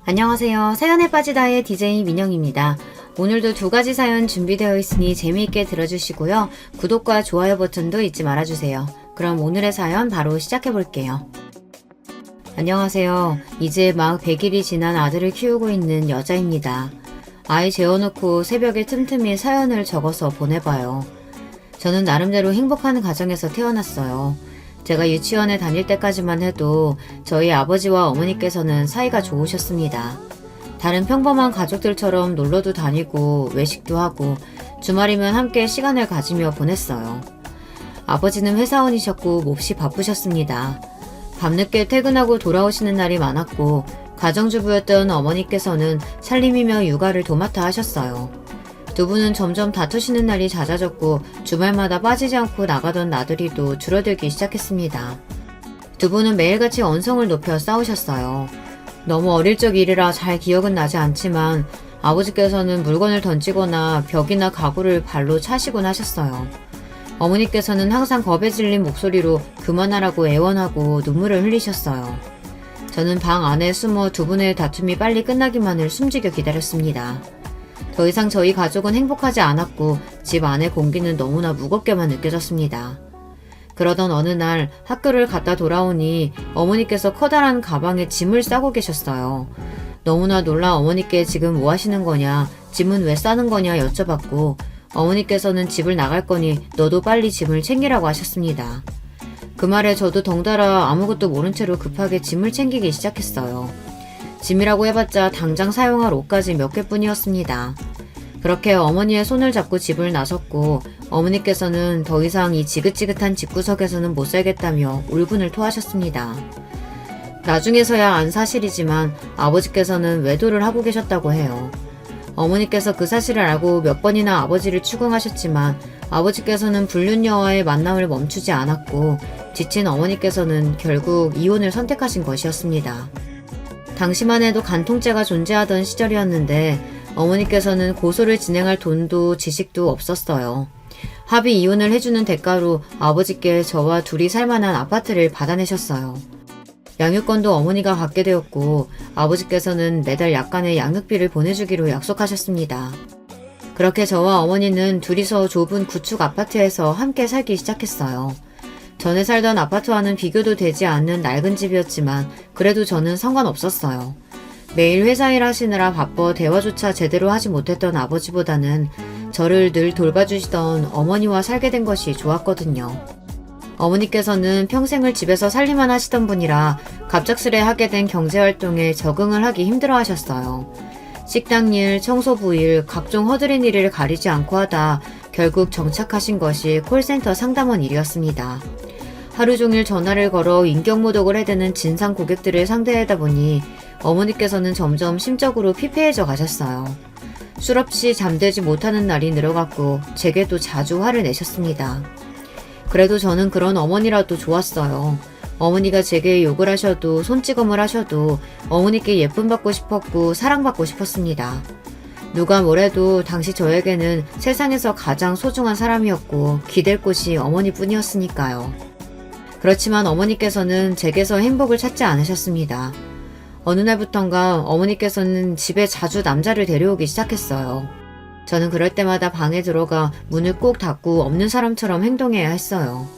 안녕하세요. 사연에 빠지다의 DJ 민영입니다. 오늘도 두 가지 사연 준비되어 있으니 재미있게 들어주시고요. 구독과 좋아요 버튼도 잊지 말아주세요. 그럼 오늘의 사연 바로 시작해볼게요. 안녕하세요. 이제 막 100일이 지난 아들을 키우고 있는 여자입니다. 아이 재워놓고 새벽에 틈틈이 사연을 적어서 보내봐요. 저는 나름대로 행복한 가정에서 태어났어요. 제가 유치원에 다닐 때까지만 해도 저희 아버지와 어머니께서는 사이가 좋으셨습니다. 다른 평범한 가족들처럼 놀러도 다니고 외식도 하고 주말이면 함께 시간을 가지며 보냈어요. 아버지는 회사원이셨고 몹시 바쁘셨습니다. 밤늦게 퇴근하고 돌아오시는 날이 많았고 가정주부였던 어머니께서는 살림이며 육아를 도맡아 하셨어요. 두 분은 점점 다투시는 날이 잦아졌고 주말마다 빠지지 않고 나가던 나들이도 줄어들기 시작했습니다. 두 분은 매일같이 언성을 높여 싸우셨어요. 너무 어릴 적 일이라 잘 기억은 나지 않지만 아버지께서는 물건을 던지거나 벽이나 가구를 발로 차시곤 하셨어요. 어머니께서는 항상 겁에 질린 목소리로 그만하라고 애원하고 눈물을 흘리셨어요. 저는 방 안에 숨어 두 분의 다툼이 빨리 끝나기만을 숨지겨 기다렸습니다. 더 이상 저희 가족은 행복하지 않았고 집 안의 공기는 너무나 무겁게만 느껴졌습니다. 그러던 어느 날 학교를 갔다 돌아오니 어머니께서 커다란 가방에 짐을 싸고 계셨어요. 너무나 놀라 어머니께 지금 뭐 하시는 거냐, 짐은 왜 싸는 거냐 여쭤봤고 어머니께서는 집을 나갈 거니 너도 빨리 짐을 챙기라고 하셨습니다. 그 말에 저도 덩달아 아무것도 모른 채로 급하게 짐을 챙기기 시작했어요. 짐이라고 해봤자 당장 사용할 옷까지 몇 개뿐이었습니다. 그렇게 어머니의 손을 잡고 집을 나섰고 어머니께서는 더 이상 이 지긋지긋한 집구석에서는 못 살겠다며 울분을 토하셨습니다. 나중에서야 안 사실이지만 아버지께서는 외도를 하고 계셨다고 해요. 어머니께서 그 사실을 알고 몇 번이나 아버지를 추궁하셨지만 아버지께서는 불륜녀와의 만남을 멈추지 않았고 지친 어머니께서는 결국 이혼을 선택하신 것이었습니다. 당시만 해도 간통죄가 존재하던 시절이었는데 어머니께서는 고소를 진행할 돈도 지식도 없었어요. 합의 이혼을 해주는 대가로 아버지께 저와 둘이 살만한 아파트를 받아내셨어요. 양육권도 어머니가 갖게 되었고 아버지께서는 매달 약간의 양육비를 보내주기로 약속하셨습니다. 그렇게 저와 어머니는 둘이서 좁은 구축 아파트에서 함께 살기 시작했어요. 전에 살던 아파트와는 비교도 되지 않는 낡은 집이었지만 그래도 저는 상관없었어요. 매일 회사 일 하시느라 바빠 대화조차 제대로 하지 못했던 아버지보다는 저를 늘 돌봐주시던 어머니와 살게 된 것이 좋았거든요. 어머니께서는 평생을 집에서 살림만 하시던 분이라 갑작스레 하게 된 경제활동에 적응을 하기 힘들어 하셨어요. 식당 일, 청소부 일, 각종 허드렛 일을 가리지 않고 하다 결국 정착하신 것이 콜센터 상담원 일이었습니다. 하루 종일 전화를 걸어 인격모독을 해대는 진상 고객들을 상대하다 보니 어머니께서는 점점 심적으로 피폐해져 가셨어요. 술 없이 잠들지 못하는 날이 늘어갔고 제게도 자주 화를 내셨습니다. 그래도 저는 그런 어머니라도 좋았어요. 어머니가 제게 욕을 하셔도 손찌검을 하셔도 어머니께 예쁨 받고 싶었고 사랑받고 싶었습니다. 누가 뭐래도 당시 저에게는 세상에서 가장 소중한 사람이었고 기댈 곳이 어머니뿐이었으니까요. 그렇지만 어머니께서는 제게서 행복을 찾지 않으셨습니다. 어느 날부턴가 어머니께서는 집에 자주 남자를 데려오기 시작했어요. 저는 그럴 때마다 방에 들어가 문을 꼭 닫고 없는 사람처럼 행동해야 했어요.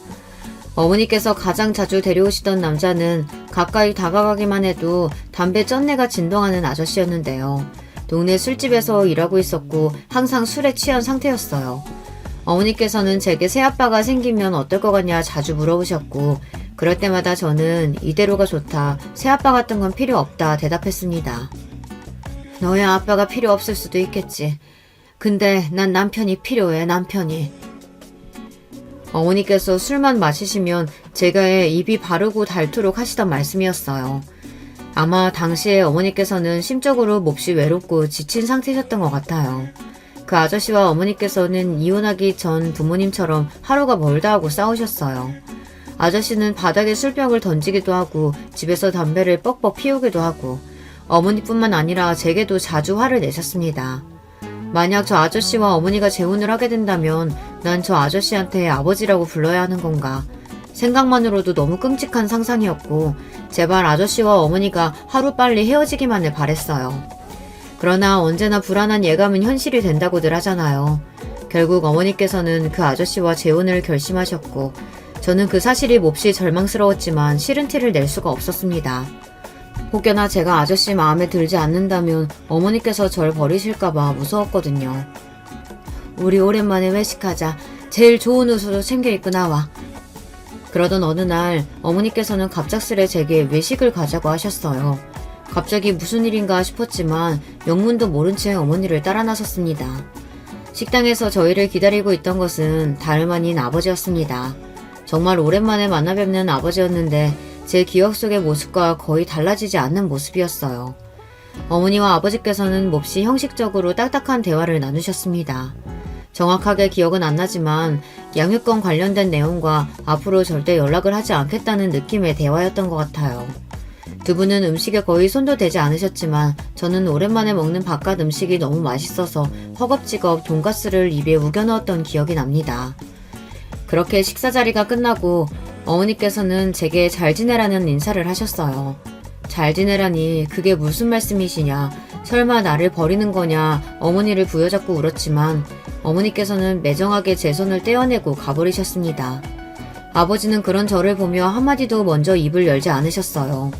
어머니께서 가장 자주 데려오시던 남자는 가까이 다가가기만 해도 담배 쩐내가 진동하는 아저씨였는데요. 동네 술집에서 일하고 있었고 항상 술에 취한 상태였어요. 어머니께서는 제게 새아빠가 생기면 어떨 것 같냐 자주 물어보셨고 그럴 때마다 저는 이대로가 좋다, 새아빠 같은 건 필요 없다 대답했습니다. 너의 아빠가 필요 없을 수도 있겠지. 근데 난 남편이 필요해, 남편이. 어머니께서 술만 마시시면 제게 입이 바르고 닳도록 하시던 말씀이었어요. 아마 당시에 어머니께서는 심적으로 몹시 외롭고 지친 상태셨던 것 같아요. 그 아저씨와 어머니께서는 이혼하기 전 부모님처럼 하루가 멀다 하고 싸우셨어요. 아저씨는 바닥에 술병을 던지기도 하고 집에서 담배를 뻑뻑 피우기도 하고 어머니뿐만 아니라 제게도 자주 화를 내셨습니다. 만약 저 아저씨와 어머니가 재혼을 하게 된다면 난 저 아저씨한테 아버지라고 불러야 하는 건가? 생각만으로도 너무 끔찍한 상상이었고 제발 아저씨와 어머니가 하루빨리 헤어지기만을 바랬어요. 그러나 언제나 불안한 예감은 현실이 된다고들 하잖아요. 결국 어머니께서는 그 아저씨와 재혼을 결심하셨고 저는 그 사실이 몹시 절망스러웠지만 싫은 티를 낼 수가 없었습니다. 혹여나 제가 아저씨 마음에 들지 않는다면 어머니께서 절 버리실까봐 무서웠거든요. 우리 오랜만에 외식하자. 제일 좋은 옷으로 챙겨 입고 나와. 그러던 어느 날 어머니께서는 갑작스레 제게 외식을 가자고 하셨어요. 갑자기 무슨 일인가 싶었지만 영문도 모른 채 어머니를 따라 나섰습니다. 식당에서 저희를 기다리고 있던 것은 다름 아닌 아버지였습니다. 정말 오랜만에 만나 뵙는 아버지였는데 제 기억 속의 모습과 거의 달라지지 않는 모습이었어요. 어머니와 아버지께서는 몹시 형식적으로 딱딱한 대화를 나누셨습니다. 정확하게 기억은 안 나지만 양육권 관련된 내용과 앞으로 절대 연락을 하지 않겠다는 느낌의 대화였던 것 같아요. 두 분은 음식에 거의 손도 대지 않으셨지만 저는 오랜만에 먹는 바깥 음식이 너무 맛있어서 허겁지겁 돈가스를 입에 우겨넣었던 기억이 납니다. 그렇게 식사 자리가 끝나고 어머니께서는 제게 잘 지내라는 인사를 하셨어요. 잘 지내라니 그게 무슨 말씀이시냐, 설마 나를 버리는 거냐 어머니를 부여잡고 울었지만 어머니께서는 매정하게 제 손을 떼어내고 가버리셨습니다. 아버지는 그런 저를 보며 한마디도 먼저 입을 열지 않으셨어요.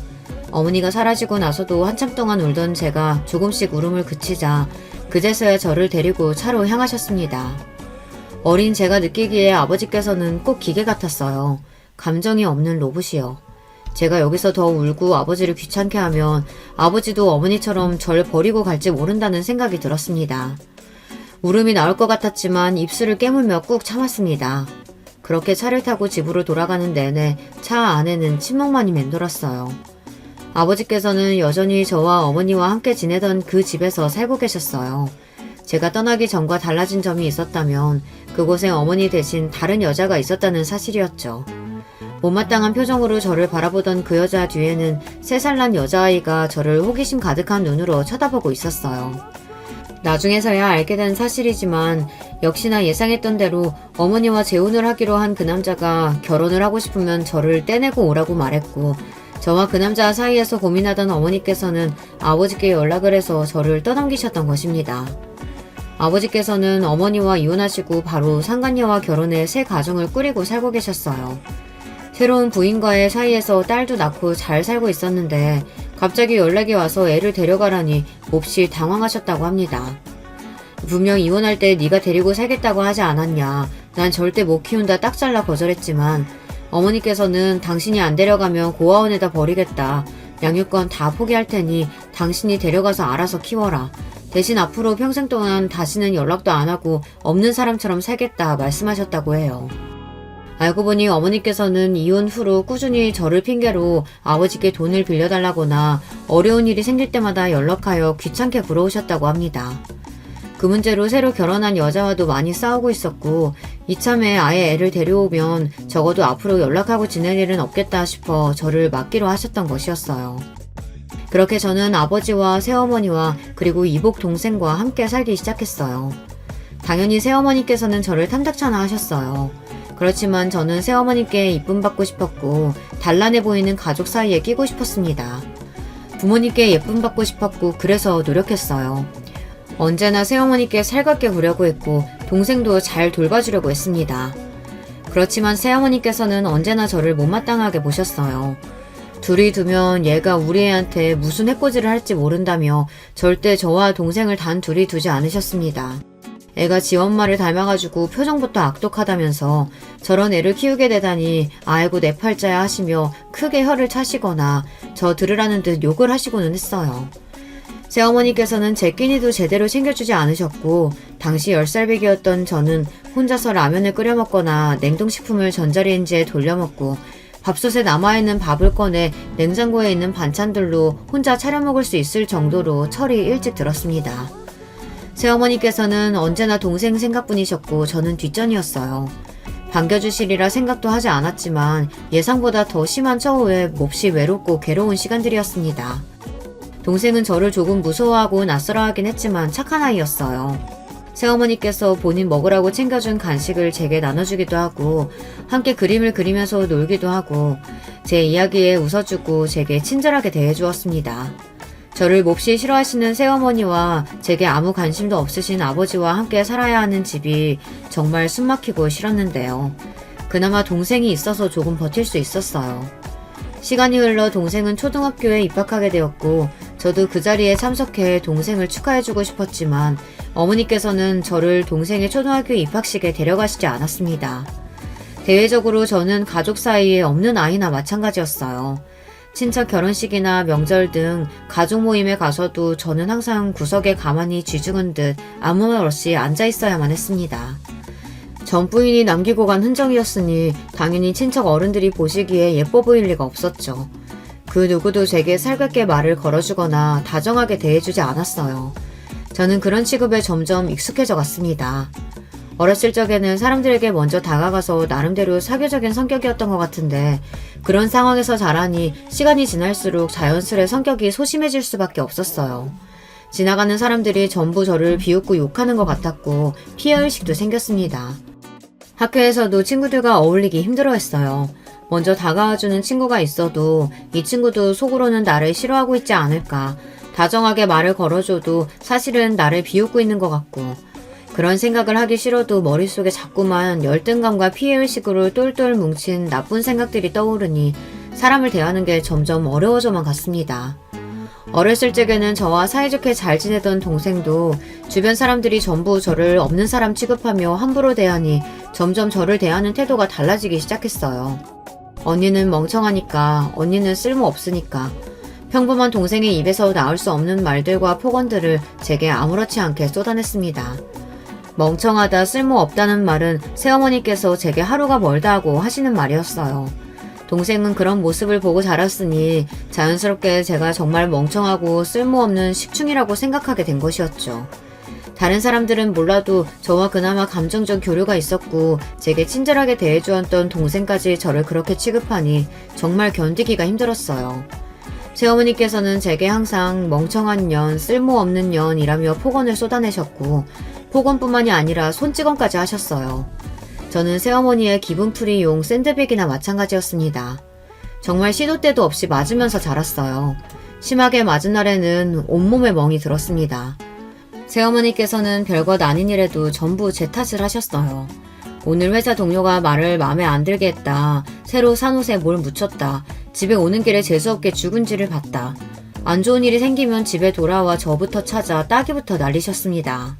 어머니가 사라지고 나서도 한참 동안 울던 제가 조금씩 울음을 그치자 그제서야 저를 데리고 차로 향하셨습니다. 어린 제가 느끼기에 아버지께서는 꼭 기계 같았어요. 감정이 없는 로봇이요. 제가 여기서 더 울고 아버지를 귀찮게 하면 아버지도 어머니처럼 절 버리고 갈지 모른다는 생각이 들었습니다. 울음이 나올 것 같았지만 입술을 깨물며 꾹 참았습니다. 그렇게 차를 타고 집으로 돌아가는 내내 차 안에는 침묵만이 맴돌았어요. 아버지께서는 여전히 저와 어머니와 함께 지내던 그 집에서 살고 계셨어요. 제가 떠나기 전과 달라진 점이 있었다면 그곳에 어머니 대신 다른 여자가 있었다는 사실이었죠. 못마땅한 표정으로 저를 바라보던 그 여자 뒤에는 3살 난 여자아이가 저를 호기심 가득한 눈으로 쳐다보고 있었어요. 나중에서야 알게 된 사실이지만 역시나 예상했던 대로 어머니와 재혼을 하기로 한 그 남자가 결혼을 하고 싶으면 저를 떼내고 오라고 말했고 저와 그 남자 사이에서 고민하던 어머니께서는 아버지께 연락을 해서 저를 떠넘기셨던 것입니다. 아버지께서는 어머니와 이혼하시고 바로 상간녀와 결혼해 새 가정을 꾸리고 살고 계셨어요. 새로운 부인과의 사이에서 딸도 낳고 잘 살고 있었는데 갑자기 연락이 와서 애를 데려가라니 몹시 당황하셨다고 합니다. 분명 이혼할 때 네가 데리고 살겠다고 하지 않았냐. 난 절대 못 키운다 딱 잘라 거절했지만 어머니께서는 당신이 안 데려가면 고아원에다 버리겠다. 양육권 다 포기할 테니 당신이 데려가서 알아서 키워라. 대신 앞으로 평생 동안 다시는 연락도 안 하고 없는 사람처럼 살겠다 말씀하셨다고 해요. 알고 보니 어머니께서는 이혼 후로 꾸준히 저를 핑계로 아버지께 돈을 빌려달라거나 어려운 일이 생길 때마다 연락하여 귀찮게 부러우셨다고 합니다. 그 문제로 새로 결혼한 여자와도 많이 싸우고 있었고 이참에 아예 애를 데려오면 적어도 앞으로 연락하고 지낼 일은 없겠다 싶어 저를 맡기로 하셨던 것이었어요. 그렇게 저는 아버지와 새어머니와 그리고 이복 동생과 함께 살기 시작했어요. 당연히 새어머니께서는 저를 탐탁찮아 하셨어요. 그렇지만 저는 새어머니께 이쁨 받고 싶었고 단란해 보이는 가족 사이에 끼고 싶었습니다. 부모님께 예쁨 받고 싶었고 그래서 노력했어요. 언제나 새어머니께 살갑게 구려고 했고 동생도 잘 돌봐주려고 했습니다. 그렇지만 새어머니께서는 언제나 저를 못마땅하게 보셨어요. 둘이 두면 얘가 우리 애한테 무슨 해코지를 할지 모른다며 절대 저와 동생을 단 둘이 두지 않으셨습니다. 애가 지 엄마를 닮아가지고 표정부터 악독하다면서 저런 애를 키우게 되다니 아이고 내 팔자야 하시며 크게 혀를 차시거나 저 들으라는 듯 욕을 하시고는 했어요. 새어머니께서는 제 끼니도 제대로 챙겨주지 않으셨고 당시 10살배기였던 저는 혼자서 라면을 끓여 먹거나 냉동식품을 전자레인지에 돌려 먹고 밥솥에 남아있는 밥을 꺼내 냉장고에 있는 반찬들로 혼자 차려 먹을 수 있을 정도로 철이 일찍 들었습니다. 새어머니께서는 언제나 동생 생각뿐이셨고 저는 뒷전이었어요. 반겨주시리라 생각도 하지 않았지만 예상보다 더 심한 처우에 몹시 외롭고 괴로운 시간들이었습니다. 동생은 저를 조금 무서워하고 낯설어하긴 했지만 착한 아이였어요. 새어머니께서 본인 먹으라고 챙겨준 간식을 제게 나눠주기도 하고 함께 그림을 그리면서 놀기도 하고 제 이야기에 웃어주고 제게 친절하게 대해주었습니다. 저를 몹시 싫어하시는 새어머니와 제게 아무 관심도 없으신 아버지와 함께 살아야 하는 집이 정말 숨막히고 싫었는데요. 그나마 동생이 있어서 조금 버틸 수 있었어요. 시간이 흘러 동생은 초등학교에 입학하게 되었고 저도 그 자리에 참석해 동생을 축하해주고 싶었지만 어머니께서는 저를 동생의 초등학교 입학식에 데려가시지 않았습니다. 대외적으로 저는 가족 사이에 없는 아이나 마찬가지였어요. 친척 결혼식이나 명절 등 가족 모임에 가서도 저는 항상 구석에 가만히 쥐죽은 듯 아무 말 없이 앉아있어야만 했습니다. 전 부인이 남기고 간 흔적이었으니 당연히 친척 어른들이 보시기에 예뻐 보일 리가 없었죠. 그 누구도 제게 살갑게 말을 걸어주거나 다정하게 대해주지 않았어요. 저는 그런 취급에 점점 익숙해져 갔습니다. 어렸을 적에는 사람들에게 먼저 다가가서 나름대로 사교적인 성격이었던 것 같은데 그런 상황에서 자라니 시간이 지날수록 자연스레 성격이 소심해질 수밖에 없었어요. 지나가는 사람들이 전부 저를 비웃고 욕하는 것 같았고 피해의식도 생겼습니다. 학교에서도 친구들과 어울리기 힘들어했어요. 먼저 다가와주는 친구가 있어도 이 친구도 속으로는 나를 싫어하고 있지 않을까, 다정하게 말을 걸어줘도 사실은 나를 비웃고 있는 것 같고 그런 생각을 하기 싫어도 머릿속에 자꾸만 열등감과 피해의식으로 똘똘 뭉친 나쁜 생각들이 떠오르니 사람을 대하는 게 점점 어려워져만 갔습니다. 어렸을 적에는 저와 사이좋게 잘 지내던 동생도 주변 사람들이 전부 저를 없는 사람 취급하며 함부로 대하니 점점 저를 대하는 태도가 달라지기 시작했어요. 언니는 멍청하니까, 언니는 쓸모없으니까, 평범한 동생의 입에서 나올 수 없는 말들과 폭언들을 제게 아무렇지 않게 쏟아냈습니다. 멍청하다, 쓸모없다는 말은 새어머니께서 제게 하루가 멀다 하고 하시는 말이었어요. 동생은 그런 모습을 보고 자랐으니 자연스럽게 제가 정말 멍청하고 쓸모없는 식충이라고 생각하게 된 것이었죠. 다른 사람들은 몰라도 저와 그나마 감정적 교류가 있었고 제게 친절하게 대해주었던 동생까지 저를 그렇게 취급하니 정말 견디기가 힘들었어요. 새어머니께서는 제게 항상 멍청한 년, 쓸모없는 년이라며 폭언을 쏟아내셨고 폭언뿐만이 아니라 손찌검까지 하셨어요. 저는 새어머니의 기분풀이용 샌드백이나 마찬가지였습니다. 정말 시도 때도 없이 맞으면서 자랐어요. 심하게 맞은 날에는 온몸에 멍이 들었습니다. 새어머니께서는 별것 아닌 일에도 전부 제 탓을 하셨어요. 오늘 회사 동료가 말을 마음에 안 들게 했다. 새로 산 옷에 뭘 묻혔다. 집에 오는 길에 재수없게 죽은지를 봤다. 안 좋은 일이 생기면 집에 돌아와 저부터 찾아 따기부터 날리셨습니다.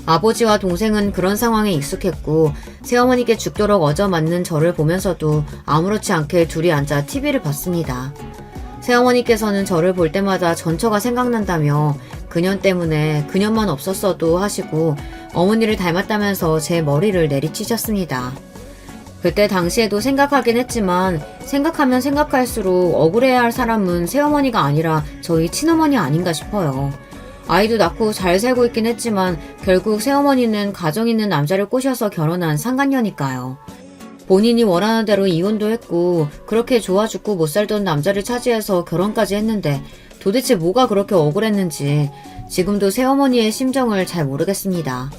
아버지와 동생은 그런 상황에 익숙했고 새어머니께 죽도록 얻어맞는 저를 보면서도 아무렇지 않게 둘이 앉아 TV를 봤습니다. 새어머니께서는 저를 볼 때마다 전처가 생각난다며 그년 때문에 그년만 없었어도 하시고 어머니를 닮았다면서 제 머리를 내리치셨습니다. 그때 당시에도 생각하긴 했지만 생각하면 생각할수록 억울해야 할 사람은 새어머니가 아니라 저희 친어머니 아닌가 싶어요. 아이도 낳고 잘 살고 있긴 했지만 결국 새어머니는 가정 있는 남자를 꼬셔서 결혼한 상간녀니까요. 본인이 원하는 대로 이혼도 했고 그렇게 좋아 죽고 못 살던 남자를 차지해서 결혼까지 했는데 도대체 뭐가 그렇게 억울했는지 지금도 새어머니의 심정을 잘 모르겠습니다.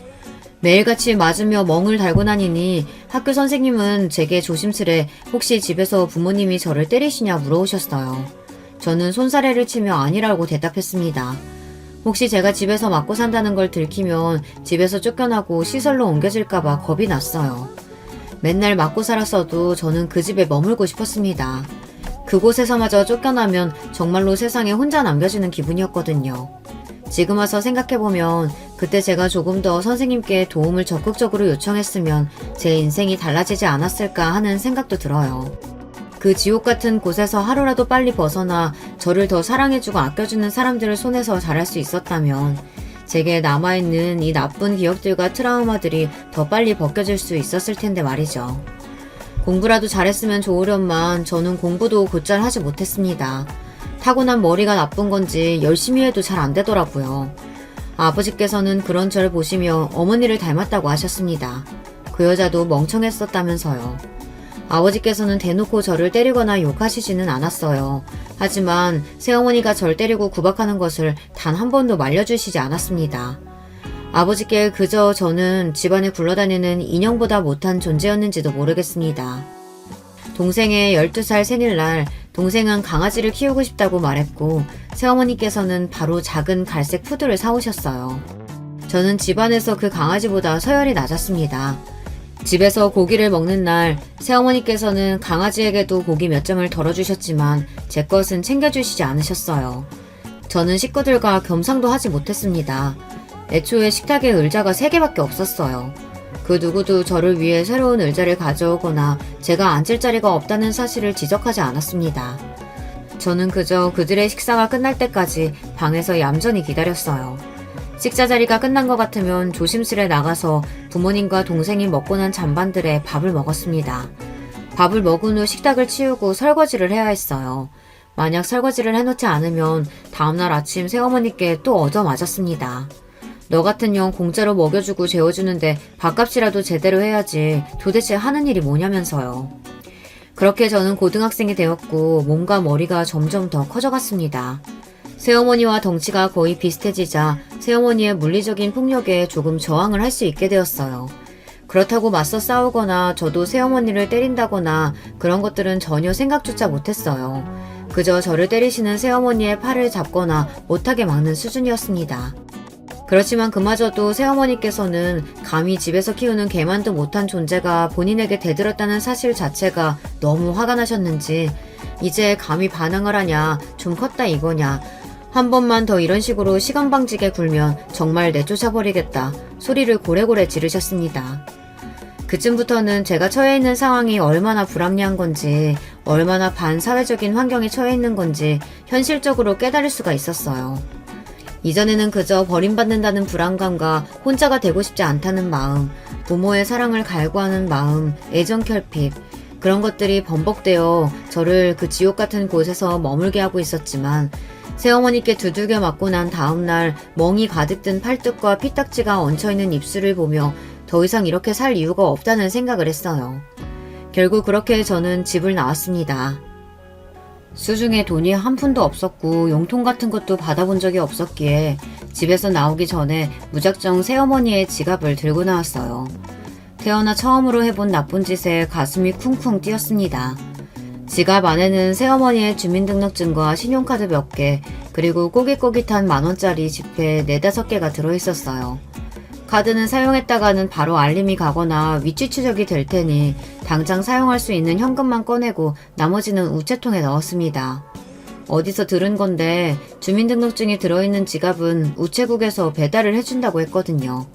매일같이 맞으며 멍을 달고 다니니 학교 선생님은 제게 조심스레 혹시 집에서 부모님이 저를 때리시냐 물어오셨어요. 저는 손사래를 치며 아니라고 대답했습니다. 혹시 제가 집에서 맞고 산다는 걸 들키면 집에서 쫓겨나고 시설로 옮겨질까봐 겁이 났어요. 맨날 맞고 살았어도 저는 그 집에 머물고 싶었습니다. 그곳에서마저 쫓겨나면 정말로 세상에 혼자 남겨지는 기분이었거든요. 지금 와서 생각해보면 그때 제가 조금 더 선생님께 도움을 적극적으로 요청했으면 제 인생이 달라지지 않았을까 하는 생각도 들어요. 그 지옥 같은 곳에서 하루라도 빨리 벗어나 저를 더 사랑해주고 아껴주는 사람들을 손에서 자랄 수 있었다면 제게 남아있는 이 나쁜 기억들과 트라우마들이 더 빨리 벗겨질 수 있었을 텐데 말이죠. 공부라도 잘했으면 좋으련만 저는 공부도 곧잘 하지 못했습니다. 타고난 머리가 나쁜 건지 열심히 해도 잘 안 되더라고요. 아버지께서는 그런 저를 보시며 어머니를 닮았다고 하셨습니다. 그 여자도 멍청했었다면서요. 아버지께서는 대놓고 저를 때리거나 욕하시지는 않았어요. 하지만 새어머니가 절 때리고 구박하는 것을 단 한 번도 말려주시지 않았습니다. 아버지께 그저 저는 집안에 굴러다니는 인형보다 못한 존재였는지도 모르겠습니다. 동생의 12살 생일날 동생은 강아지를 키우고 싶다고 말했고 새어머니께서는 바로 작은 갈색 푸드를 사오셨어요. 저는 집안에서 그 강아지보다 서열이 낮았습니다. 집에서 고기를 먹는 날 새어머니께서는 강아지에게도 고기 몇 점을 덜어주셨지만 제 것은 챙겨주시지 않으셨어요. 저는 식구들과 겸상도 하지 못했습니다. 애초에 식탁에 의자가 3개밖에 없었어요. 그 누구도 저를 위해 새로운 의자를 가져오거나 제가 앉을 자리가 없다는 사실을 지적하지 않았습니다. 저는 그저 그들의 식사가 끝날 때까지 방에서 얌전히 기다렸어요. 식사 자리가 끝난 것 같으면 조심스레 나가서 부모님과 동생이 먹고 난 잔반들에 밥을 먹었습니다. 밥을 먹은 후 식탁을 치우고 설거지를 해야 했어요. 만약 설거지를 해놓지 않으면 다음날 아침 새어머니께 또 얻어맞았습니다. 너 같은 년 공짜로 먹여주고 재워주는데 밥값이라도 제대로 해야지 도대체 하는 일이 뭐냐면서요. 그렇게 저는 고등학생이 되었고 몸과 머리가 점점 더 커져갔습니다. 새어머니와 덩치가 거의 비슷해지자 새어머니의 물리적인 폭력에 조금 저항을 할 수 있게 되었어요. 그렇다고 맞서 싸우거나 저도 새어머니를 때린다거나 그런 것들은 전혀 생각조차 못했어요. 그저 저를 때리시는 새어머니의 팔을 잡거나 못하게 막는 수준이었습니다. 그렇지만 그마저도 새어머니께서는 감히 집에서 키우는 개만도 못한 존재가 본인에게 대들었다는 사실 자체가 너무 화가 나셨는지 이제 감히 반항을 하냐, 좀 컸다 이거냐, 한 번만 더 이런 식으로 시간방지게 굴면 정말 내쫓아버리겠다 소리를 고래고래 지르셨습니다. 그쯤부터는 제가 처해 있는 상황이 얼마나 불합리한 건지, 얼마나 반사회적인 환경에 처해 있는 건지 현실적으로 깨달을 수가 있었어요. 이전에는 그저 버림받는다는 불안감과 혼자가 되고 싶지 않다는 마음, 부모의 사랑을 갈구하는 마음, 애정 결핍, 그런 것들이 번복되어 저를 그 지옥 같은 곳에서 머물게 하고 있었지만 새어머니께 두들겨 맞고 난 다음날 멍이 가득 든 팔뚝과 피딱지가 얹혀있는 입술을 보며 더 이상 이렇게 살 이유가 없다는 생각을 했어요. 결국 그렇게 저는 집을 나왔습니다. 수중에 돈이 한 푼도 없었고 용돈 같은 것도 받아본 적이 없었기에 집에서 나오기 전에 무작정 새어머니의 지갑을 들고 나왔어요. 태어나 처음으로 해본 나쁜 짓에 가슴이 쿵쿵 뛰었습니다. 지갑 안에는 새어머니의 주민등록증과 신용카드 몇 개, 그리고 꼬깃꼬깃한 만원짜리 지폐 4-5개가 들어있었어요. 카드는 사용했다가는 바로 알림이 가거나 위치 추적이 될 테니 당장 사용할 수 있는 현금만 꺼내고 나머지는 우체통에 넣었습니다. 어디서 들은 건데 주민등록증이 들어있는 지갑은 우체국에서 배달을 해준다고 했거든요.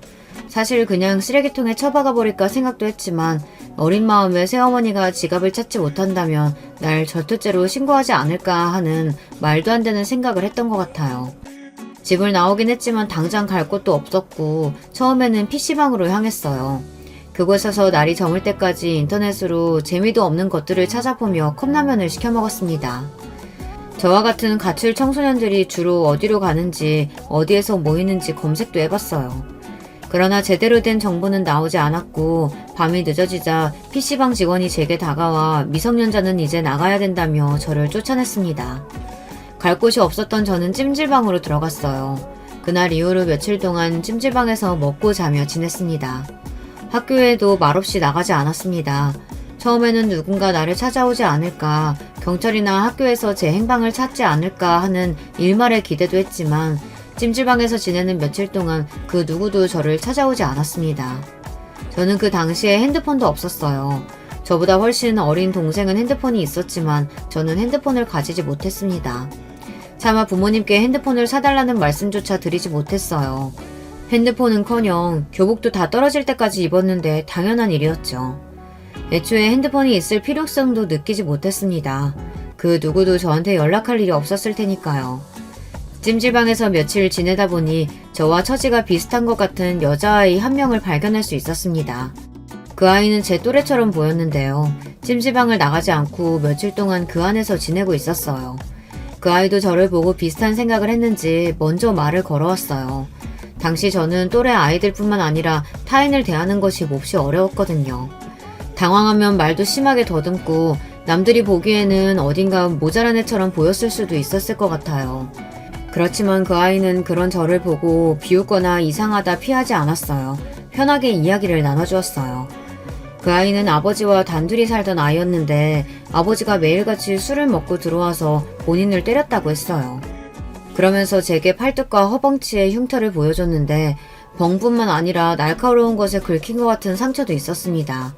사실 그냥 쓰레기통에 처박아 버릴까 생각도 했지만 어린 마음에 새어머니가 지갑을 찾지 못한다면 날 절도죄로 신고하지 않을까 하는 말도 안 되는 생각을 했던 것 같아요. 집을 나오긴 했지만 당장 갈 곳도 없었고 처음에는 PC방으로 향했어요. 그곳에서 날이 저물 때까지 인터넷으로 재미도 없는 것들을 찾아보며 컵라면을 시켜 먹었습니다. 저와 같은 가출 청소년들이 주로 어디로 가는지 어디에서 모이는지 검색도 해봤어요. 그러나 제대로 된 정보는 나오지 않았고 밤이 늦어지자 PC방 직원이 제게 다가와 미성년자는 이제 나가야 된다며 저를 쫓아냈습니다. 갈 곳이 없었던 저는 찜질방으로 들어갔어요. 그날 이후로 며칠 동안 찜질방에서 먹고 자며 지냈습니다. 학교에도 말없이 나가지 않았습니다. 처음에는 누군가 나를 찾아오지 않을까, 경찰이나 학교에서 제 행방을 찾지 않을까 하는 일말의 기대도 했지만 찜질방에서 지내는 며칠 동안 그 누구도 저를 찾아오지 않았습니다. 저는 그 당시에 핸드폰도 없었어요. 저보다 훨씬 어린 동생은 핸드폰이 있었지만 저는 핸드폰을 가지지 못했습니다. 차마 부모님께 핸드폰을 사달라는 말씀조차 드리지 못했어요. 핸드폰은커녕 교복도 다 떨어질 때까지 입었는데 당연한 일이었죠. 애초에 핸드폰이 있을 필요성도 느끼지 못했습니다. 그 누구도 저한테 연락할 일이 없었을 테니까요. 찜질방에서 며칠 지내다 보니 저와 처지가 비슷한 것 같은 여자아이 한 명을 발견할 수 있었습니다. 그 아이는 제 또래처럼 보였는데요. 찜질방을 나가지 않고 며칠 동안 그 안에서 지내고 있었어요. 그 아이도 저를 보고 비슷한 생각을 했는지 먼저 말을 걸어왔어요. 당시 저는 또래 아이들뿐만 아니라 타인을 대하는 것이 몹시 어려웠거든요. 당황하면 말도 심하게 더듬고 남들이 보기에는 어딘가 모자란 애처럼 보였을 수도 있었을 것 같아요. 그렇지만 그 아이는 그런 저를 보고 비웃거나 이상하다 피하지 않았어요. 편하게 이야기를 나눠주었어요. 그 아이는 아버지와 단둘이 살던 아이였는데 아버지가 매일같이 술을 먹고 들어와서 본인을 때렸다고 했어요. 그러면서 제게 팔뚝과 허벅지에 흉터를 보여줬는데 벙뿐만 아니라 날카로운 것에 긁힌 것 같은 상처도 있었습니다.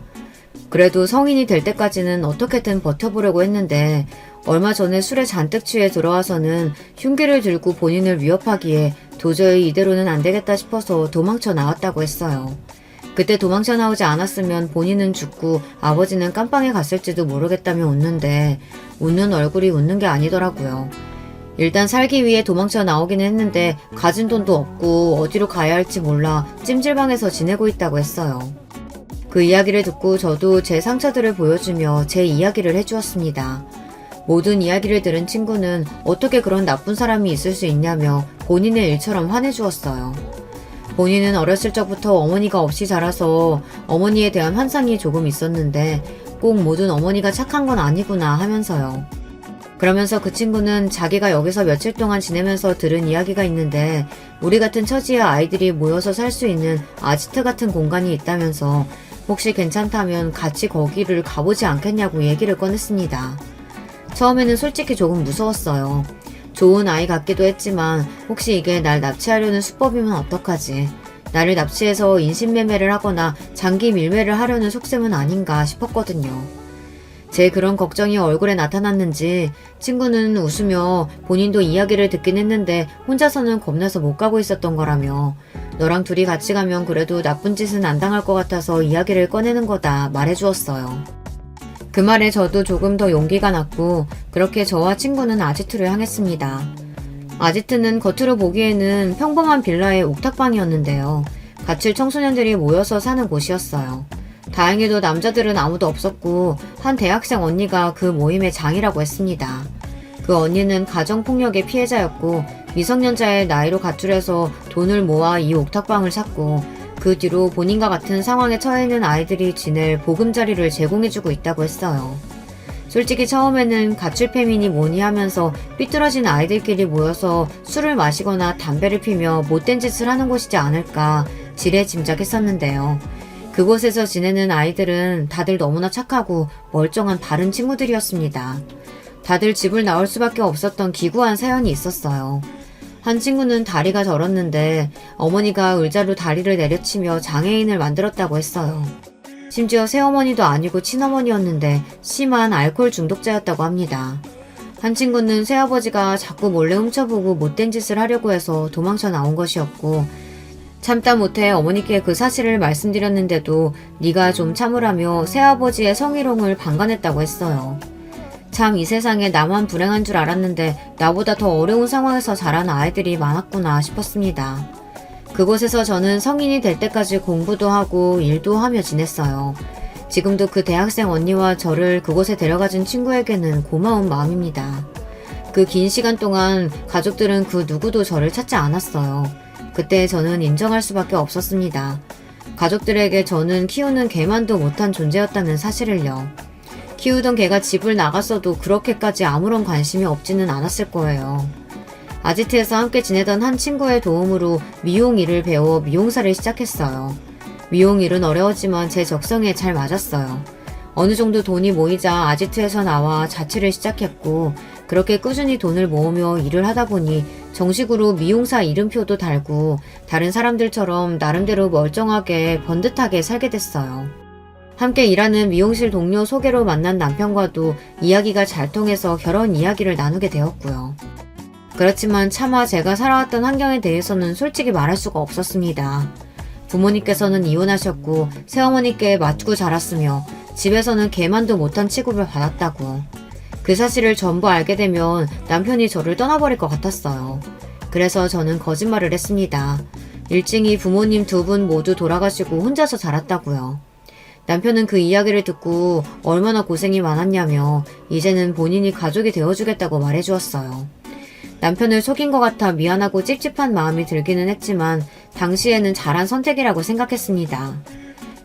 그래도 성인이 될 때까지는 어떻게든 버텨보려고 했는데 얼마 전에 술에 잔뜩 취해 들어와서는 흉기를 들고 본인을 위협하기에 도저히 이대로는 안 되겠다 싶어서 도망쳐 나왔다고 했어요. 그때 도망쳐 나오지 않았으면 본인은 죽고 아버지는 깜빵에 갔을지도 모르겠다며 웃는데 웃는 얼굴이 웃는 게 아니더라고요. 일단 살기 위해 도망쳐 나오긴 했는데 가진 돈도 없고 어디로 가야 할지 몰라 찜질방에서 지내고 있다고 했어요. 그 이야기를 듣고 저도 제 상처들을 보여주며 제 이야기를 해주었습니다. 모든 이야기를 들은 친구는 어떻게 그런 나쁜 사람이 있을 수 있냐며 본인의 일처럼 화내주었어요. 본인은 어렸을 적부터 어머니가 없이 자라서 어머니에 대한 환상이 조금 있었는데 꼭 모든 어머니가 착한 건 아니구나 하면서요. 그러면서 그 친구는 자기가 여기서 며칠 동안 지내면서 들은 이야기가 있는데 우리 같은 처지의 아이들이 모여서 살 수 있는 아지트 같은 공간이 있다면서 혹시 괜찮다면 같이 거기를 가보지 않겠냐고 얘기를 꺼냈습니다. 처음에는 솔직히 조금 무서웠어요. 좋은 아이 같기도 했지만 혹시 이게 날 납치하려는 수법이면 어떡하지? 나를 납치해서 인신매매를 하거나 장기 밀매를 하려는 속셈은 아닌가 싶었거든요. 제 그런 걱정이 얼굴에 나타났는지 친구는 웃으며 본인도 이야기를 듣긴 했는데 혼자서는 겁나서 못 가고 있었던 거라며 너랑 둘이 같이 가면 그래도 나쁜 짓은 안 당할 것 같아서 이야기를 꺼내는 거다 말해주었어요. 그 말에 저도 조금 더 용기가 났고 그렇게 저와 친구는 아지트를 향했습니다. 아지트는 겉으로 보기에는 평범한 빌라의 옥탑방이었는데요. 가출 청소년들이 모여서 사는 곳이었어요. 다행히도 남자들은 아무도 없었고 한 대학생 언니가 그 모임의 장이라고 했습니다. 그 언니는 가정폭력의 피해자였고 미성년자의 나이로 가출해서 돈을 모아 이 옥탑방을 샀고 그 뒤로 본인과 같은 상황에 처해 있는 아이들이 지낼 보금자리를 제공해주고 있다고 했어요. 솔직히 처음에는 가출팸이니 뭐니 하면서 삐뚤어진 아이들끼리 모여서 술을 마시거나 담배를 피며 못된 짓을 하는 곳이지 않을까 지레 짐작했었는데요. 그곳에서 지내는 아이들은 다들 너무나 착하고 멀쩡한 바른 친구들이었습니다. 다들 집을 나올 수밖에 없었던 기구한 사연이 있었어요. 한 친구는 다리가 저렸는데 어머니가 의자로 다리를 내려치며 장애인을 만들었다고 했어요. 심지어 새어머니도 아니고 친어머니였는데 심한 알코올 중독자였다고 합니다. 한 친구는 새아버지가 자꾸 몰래 훔쳐보고 못된 짓을 하려고 해서 도망쳐 나온 것이었고 참다 못해 어머니께 그 사실을 말씀드렸는데도 네가 좀 참으라며 새아버지의 성희롱을 방관했다고 했어요. 참 이 세상에 나만 불행한 줄 알았는데 나보다 더 어려운 상황에서 자란 아이들이 많았구나 싶었습니다. 그곳에서 저는 성인이 될 때까지 공부도 하고 일도 하며 지냈어요. 지금도 그 대학생 언니와 저를 그곳에 데려가준 친구에게는 고마운 마음입니다. 그 긴 시간 동안 가족들은 그 누구도 저를 찾지 않았어요. 그때 저는 인정할 수밖에 없었습니다. 가족들에게 저는 키우는 개만도 못한 존재였다는 사실을요. 키우던 개가 집을 나갔어도 그렇게까지 아무런 관심이 없지는 않았을 거예요. 아지트에서 함께 지내던 한 친구의 도움으로 미용 일을 배워 미용사를 시작했어요. 미용 일은 어려웠지만 제 적성에 잘 맞았어요. 어느 정도 돈이 모이자 아지트에서 나와 자취를 시작했고 그렇게 꾸준히 돈을 모으며 일을 하다 보니 정식으로 미용사 이름표도 달고 다른 사람들처럼 나름대로 멀쩡하게 번듯하게 살게 됐어요. 함께 일하는 미용실 동료 소개로 만난 남편과도 이야기가 잘 통해서 결혼 이야기를 나누게 되었고요. 그렇지만 차마 제가 살아왔던 환경에 대해서는 솔직히 말할 수가 없었습니다. 부모님께서는 이혼하셨고 새어머니께 맞고 자랐으며 집에서는 개만도 못한 취급을 받았다고. 그 사실을 전부 알게 되면 남편이 저를 떠나버릴 것 같았어요. 그래서 저는 거짓말을 했습니다. 일찍이 부모님 두 분 모두 돌아가시고 혼자서 자랐다고요. 남편은 그 이야기를 듣고 얼마나 고생이 많았냐며 이제는 본인이 가족이 되어주겠다고 말해주었어요. 남편을 속인 것 같아 미안하고 찝찝한 마음이 들기는 했지만 당시에는 잘한 선택이라고 생각했습니다.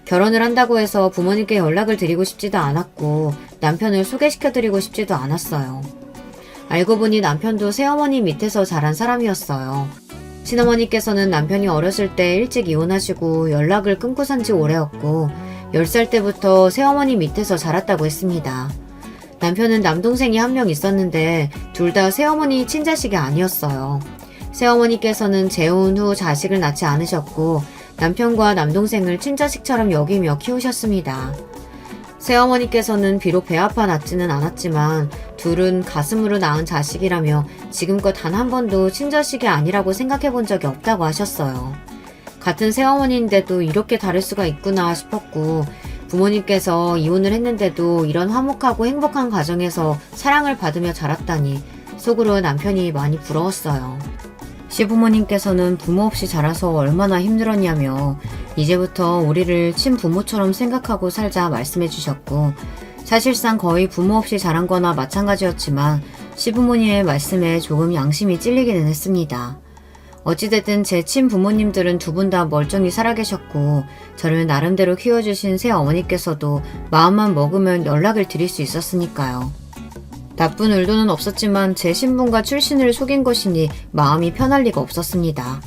결혼을 한다고 해서 부모님께 연락을 드리고 싶지도 않았고 남편을 소개시켜드리고 싶지도 않았어요. 알고 보니 남편도 새어머니 밑에서 자란 사람이었어요. 친어머니께서는 남편이 어렸을 때 일찍 이혼하시고 연락을 끊고 산 지 오래였고 10살 때부터 새어머니 밑에서 자랐다고 했습니다. 남편은 남동생이 한 명 있었는데 둘 다 새어머니 친자식이 아니었어요. 새어머니께서는 재혼 후 자식을 낳지 않으셨고 남편과 남동생을 친자식처럼 여기며 키우셨습니다. 새어머니께서는 비록 배 아파 낳지는 않았지만 둘은 가슴으로 낳은 자식이라며 지금껏 단 한 번도 친자식이 아니라고 생각해 본 적이 없다고 하셨어요. 같은 새어머니인데도 이렇게 다를 수가 있구나 싶었고 부모님께서 이혼을 했는데도 이런 화목하고 행복한 가정에서 사랑을 받으며 자랐다니 속으로 남편이 많이 부러웠어요. 시부모님께서는 부모 없이 자라서 얼마나 힘들었냐며 이제부터 우리를 친부모처럼 생각하고 살자 말씀해 주셨고 사실상 거의 부모 없이 자란 거나 마찬가지였지만 시부모님의 말씀에 조금 양심이 찔리기는 했습니다. 어찌됐든 제 친부모님들은 두 분 다 멀쩡히 살아계셨고 저를 나름대로 키워주신 새어머니께서도 마음만 먹으면 연락을 드릴 수 있었으니까요. 나쁜 의도는 없었지만 제 신분과 출신을 속인 것이니 마음이 편할 리가 없었습니다.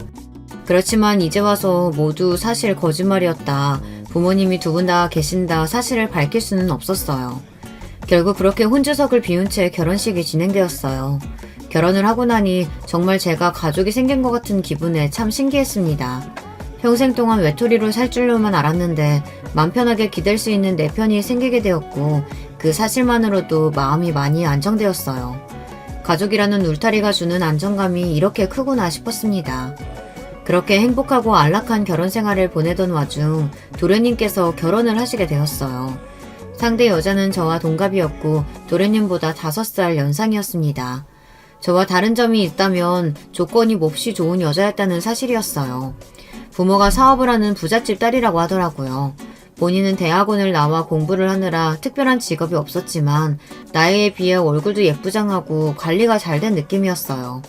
그렇지만 이제 와서 모두 사실 거짓말이었다. 부모님이 두 분 다 계신다 사실을 밝힐 수는 없었어요. 결국 그렇게 혼주석을 비운 채 결혼식이 진행되었어요. 결혼을 하고 나니 정말 제가 가족이 생긴 것 같은 기분에 참 신기했습니다. 평생 동안 외톨이로 살 줄로만 알았는데 맘 편하게 기댈 수 있는 내 편이 생기게 되었고 그 사실만으로도 마음이 많이 안정되었어요. 가족이라는 울타리가 주는 안정감이 이렇게 크구나 싶었습니다. 그렇게 행복하고 안락한 결혼 생활을 보내던 와중 도련님께서 결혼을 하시게 되었어요. 상대 여자는 저와 동갑이었고 도련님보다 5살 연상이었습니다. 저와 다른 점이 있다면 조건이 몹시 좋은 여자였다는 사실이었어요. 부모가 사업을 하는 부잣집 딸이라고 하더라고요. 본인은 대학원을 나와 공부를 하느라 특별한 직업이 없었지만 나이에 비해 얼굴도 예쁘장하고 관리가 잘 된 느낌이었어요.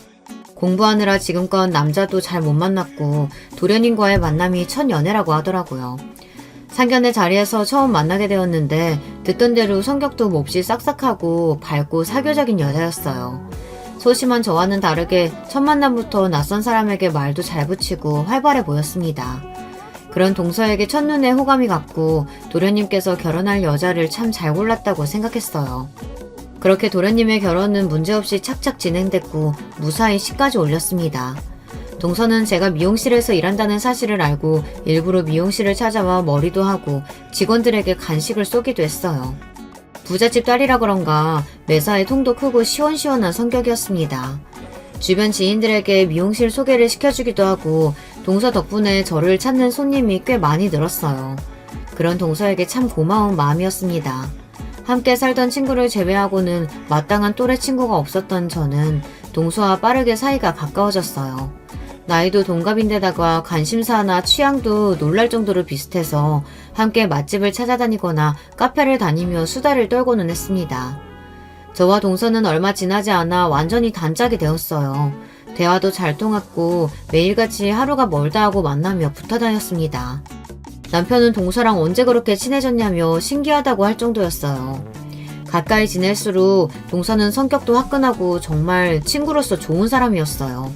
공부하느라 지금껏 남자도 잘 못 만났고 도련님과의 만남이 첫 연애라고 하더라고요. 상견례 자리에서 처음 만나게 되었는데 듣던 대로 성격도 몹시 싹싹하고 밝고 사교적인 여자였어요. 소심한 저와는 다르게 첫 만남부터 낯선 사람에게 말도 잘 붙이고 활발해 보였습니다. 그런 동서에게 첫눈에 호감이 갔고 도련님께서 결혼할 여자를 참 잘 골랐다고 생각했어요. 그렇게 도련님의 결혼은 문제없이 착착 진행됐고 무사히 시까지 올렸습니다. 동서는 제가 미용실에서 일한다는 사실을 알고 일부러 미용실을 찾아와 머리도 하고 직원들에게 간식을 쏘기도 했어요. 부잣집 딸이라 그런가 매사에 통도 크고 시원시원한 성격이었습니다. 주변 지인들에게 미용실 소개를 시켜주기도 하고 동서 덕분에 저를 찾는 손님이 꽤 많이 늘었어요. 그런 동서에게 참 고마운 마음이었습니다. 함께 살던 친구를 제외하고는 마땅한 또래 친구가 없었던 저는 동서와 빠르게 사이가 가까워졌어요. 나이도 동갑인데다가 관심사나 취향도 놀랄 정도로 비슷해서 함께 맛집을 찾아다니거나 카페를 다니며 수다를 떨고는 했습니다. 저와 동서는 얼마 지나지 않아 완전히 단짝이 되었어요. 대화도 잘 통했고 매일같이 하루가 멀다 하고 만나며 붙어 다녔습니다. 남편은 동서랑 언제 그렇게 친해졌냐며 신기하다고 할 정도였어요. 가까이 지낼수록 동서는 성격도 화끈하고 정말 친구로서 좋은 사람이었어요.